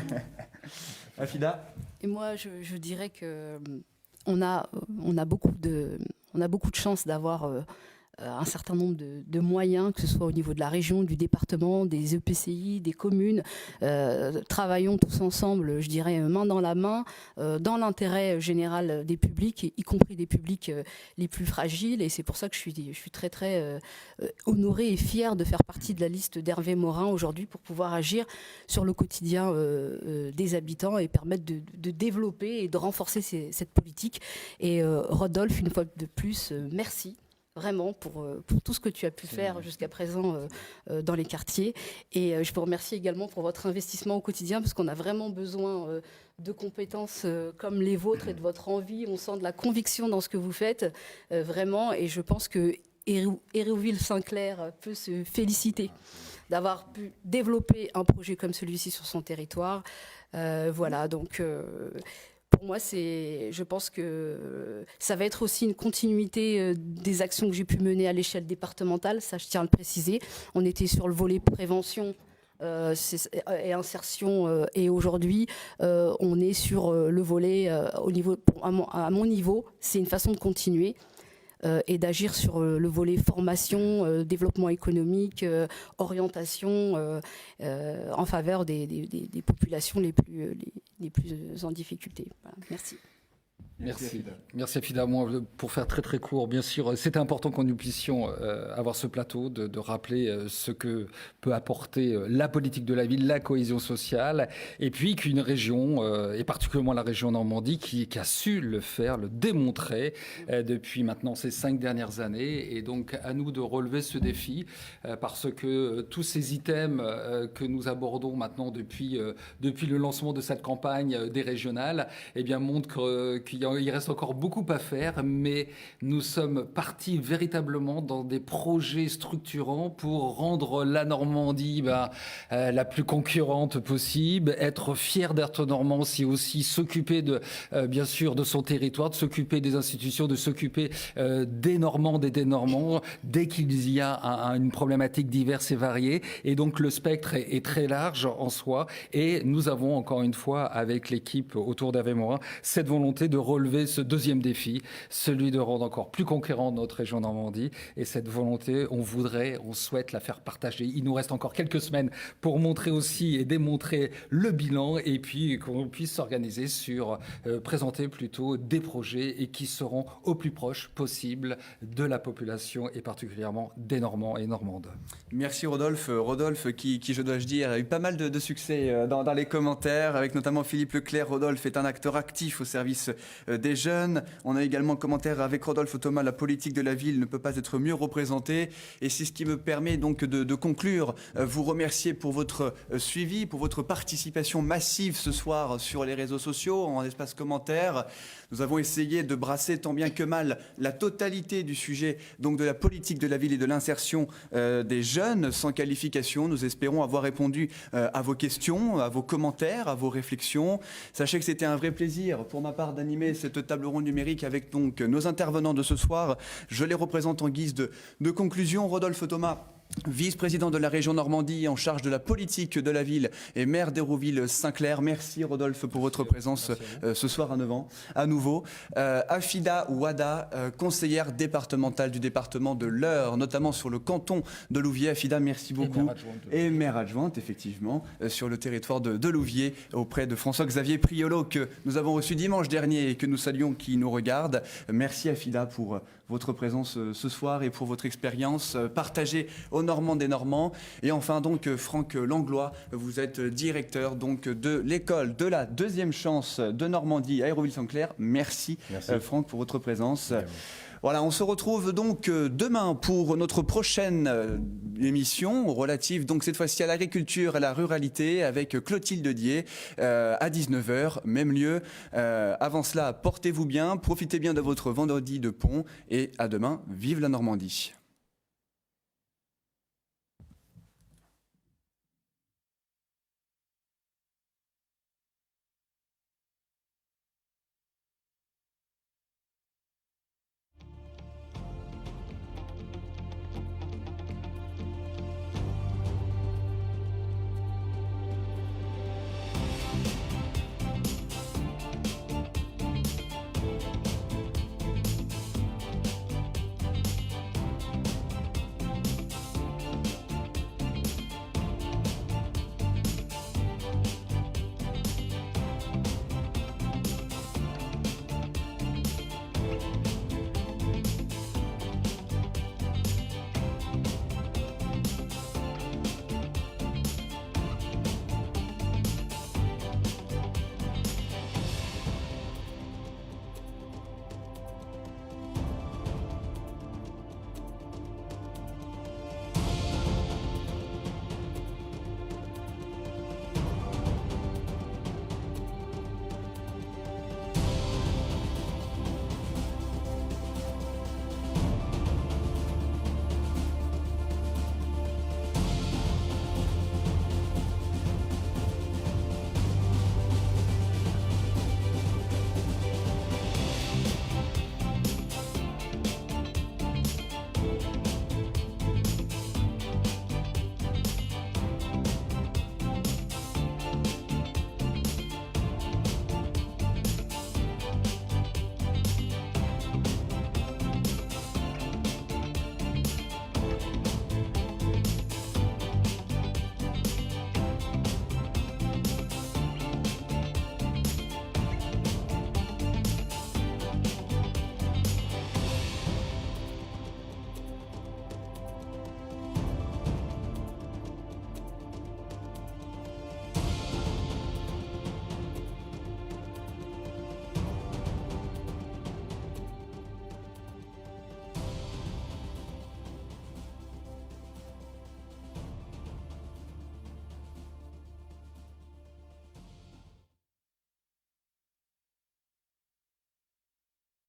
Afida? Et moi, je dirais que on a beaucoup de chance d'avoir un certain nombre de moyens, que ce soit au niveau de la région, du département, des EPCI, des communes. Travaillons tous ensemble, je dirais, main dans la main, dans l'intérêt général des publics, y compris des publics les plus fragiles. Et c'est pour ça que je suis très, très honorée et fière de faire partie de la liste d'Hervé Morin aujourd'hui pour pouvoir agir sur le quotidien des habitants et permettre de développer et de renforcer cette politique. Et Rodolphe, une fois de plus, merci. Vraiment pour tout ce que tu as pu faire jusqu'à présent dans les quartiers. Et je vous remercie également pour votre investissement au quotidien parce qu'on a vraiment besoin de compétences comme les vôtres et de votre envie. On sent de la conviction dans ce que vous faites, vraiment. Et je pense que Hérouville-Saint-Clair peut se féliciter d'avoir pu développer un projet comme celui-ci sur son territoire. Voilà, donc... Pour moi, je pense que ça va être aussi une continuité des actions que j'ai pu mener à l'échelle départementale. Ça, je tiens à le préciser. On était sur le volet prévention et insertion, et aujourd'hui, on est sur le volet au niveau, à mon niveau. C'est une façon de continuer. Et d'agir sur le volet formation, développement économique, orientation en faveur des populations les plus en difficulté. Voilà. Merci. Merci Afida. Moi, pour faire très très court, bien sûr, c'est important que nous puissions avoir ce plateau, de rappeler ce que peut apporter la politique de la ville, la cohésion sociale, et puis qu'une région, et particulièrement la région Normandie, qui a su le faire, le démontrer depuis maintenant ces 5 dernières années. Et donc à nous de relever ce défi, parce que tous ces items que nous abordons maintenant depuis le lancement de cette campagne des régionales, eh bien, montrent qu'il reste encore beaucoup à faire, mais nous sommes partis véritablement dans des projets structurants pour rendre la Normandie la plus concurrente possible, être fier d'être normand, c'est aussi s'occuper bien sûr de son territoire, de s'occuper des institutions, de s'occuper des Normandes et des Normands dès qu'il y a une problématique diverse et variée. Et donc le spectre est très large en soi, et nous avons encore une fois avec l'équipe autour d'Hervé Morin cette volonté de relever ce deuxième défi, celui de rendre encore plus conquérante notre région Normandie. Et cette volonté, on souhaite la faire partager. Il nous reste encore quelques semaines pour montrer aussi et démontrer le bilan, et puis qu'on puisse s'organiser sur présenter plutôt des projets et qui seront au plus proche possible de la population et particulièrement des Normands et Normandes. Merci Rodolphe. Rodolphe qui je dois dire, a eu pas mal de succès dans les commentaires, avec notamment Philippe Leclerc. Rodolphe est un acteur actif au service des jeunes. On a également un commentaire avec Rodolphe Thomas: la politique de la ville ne peut pas être mieux représentée. Et c'est ce qui me permet donc de conclure. Vous remercier pour votre suivi, pour votre participation massive ce soir sur les réseaux sociaux, en espace commentaire. Nous avons essayé de brasser tant bien que mal la totalité du sujet, donc de la politique de la ville et de l'insertion des jeunes sans qualification. Nous espérons avoir répondu à vos questions, à vos commentaires, à vos réflexions. Sachez que c'était un vrai plaisir pour ma part d'animer cette table ronde numérique avec donc nos intervenants de ce soir. Je les représente en guise de conclusion. Rodolphe Thomas, vice-président de la région Normandie en charge de la politique de la ville et maire d'Hérouville-Saint-Clair. Merci Rodolphe pour votre présence ce soir à nouveau. Afida Ouada, conseillère départementale du département de l'Eure, notamment sur le canton de Louviers. Afida, merci beaucoup. Et maire adjointe, effectivement, sur le territoire de Louviers, auprès de François-Xavier Priolo, que nous avons reçu dimanche dernier et que nous saluons, qui nous regarde. Merci Afida pour votre présence ce soir et pour votre expérience partagée aux Normands des Normands. Et enfin donc Franck Langlois, vous êtes directeur donc de l'école de la deuxième chance de Normandie à Hérouville-Saint-Clair. Merci. Franck pour votre présence. Voilà, on se retrouve donc demain pour notre prochaine émission relative donc cette fois-ci à l'agriculture et à la ruralité avec Clotilde Dier à 19h, même lieu. Avant cela, portez-vous bien, profitez bien de votre vendredi de pont et à demain. Vive la Normandie.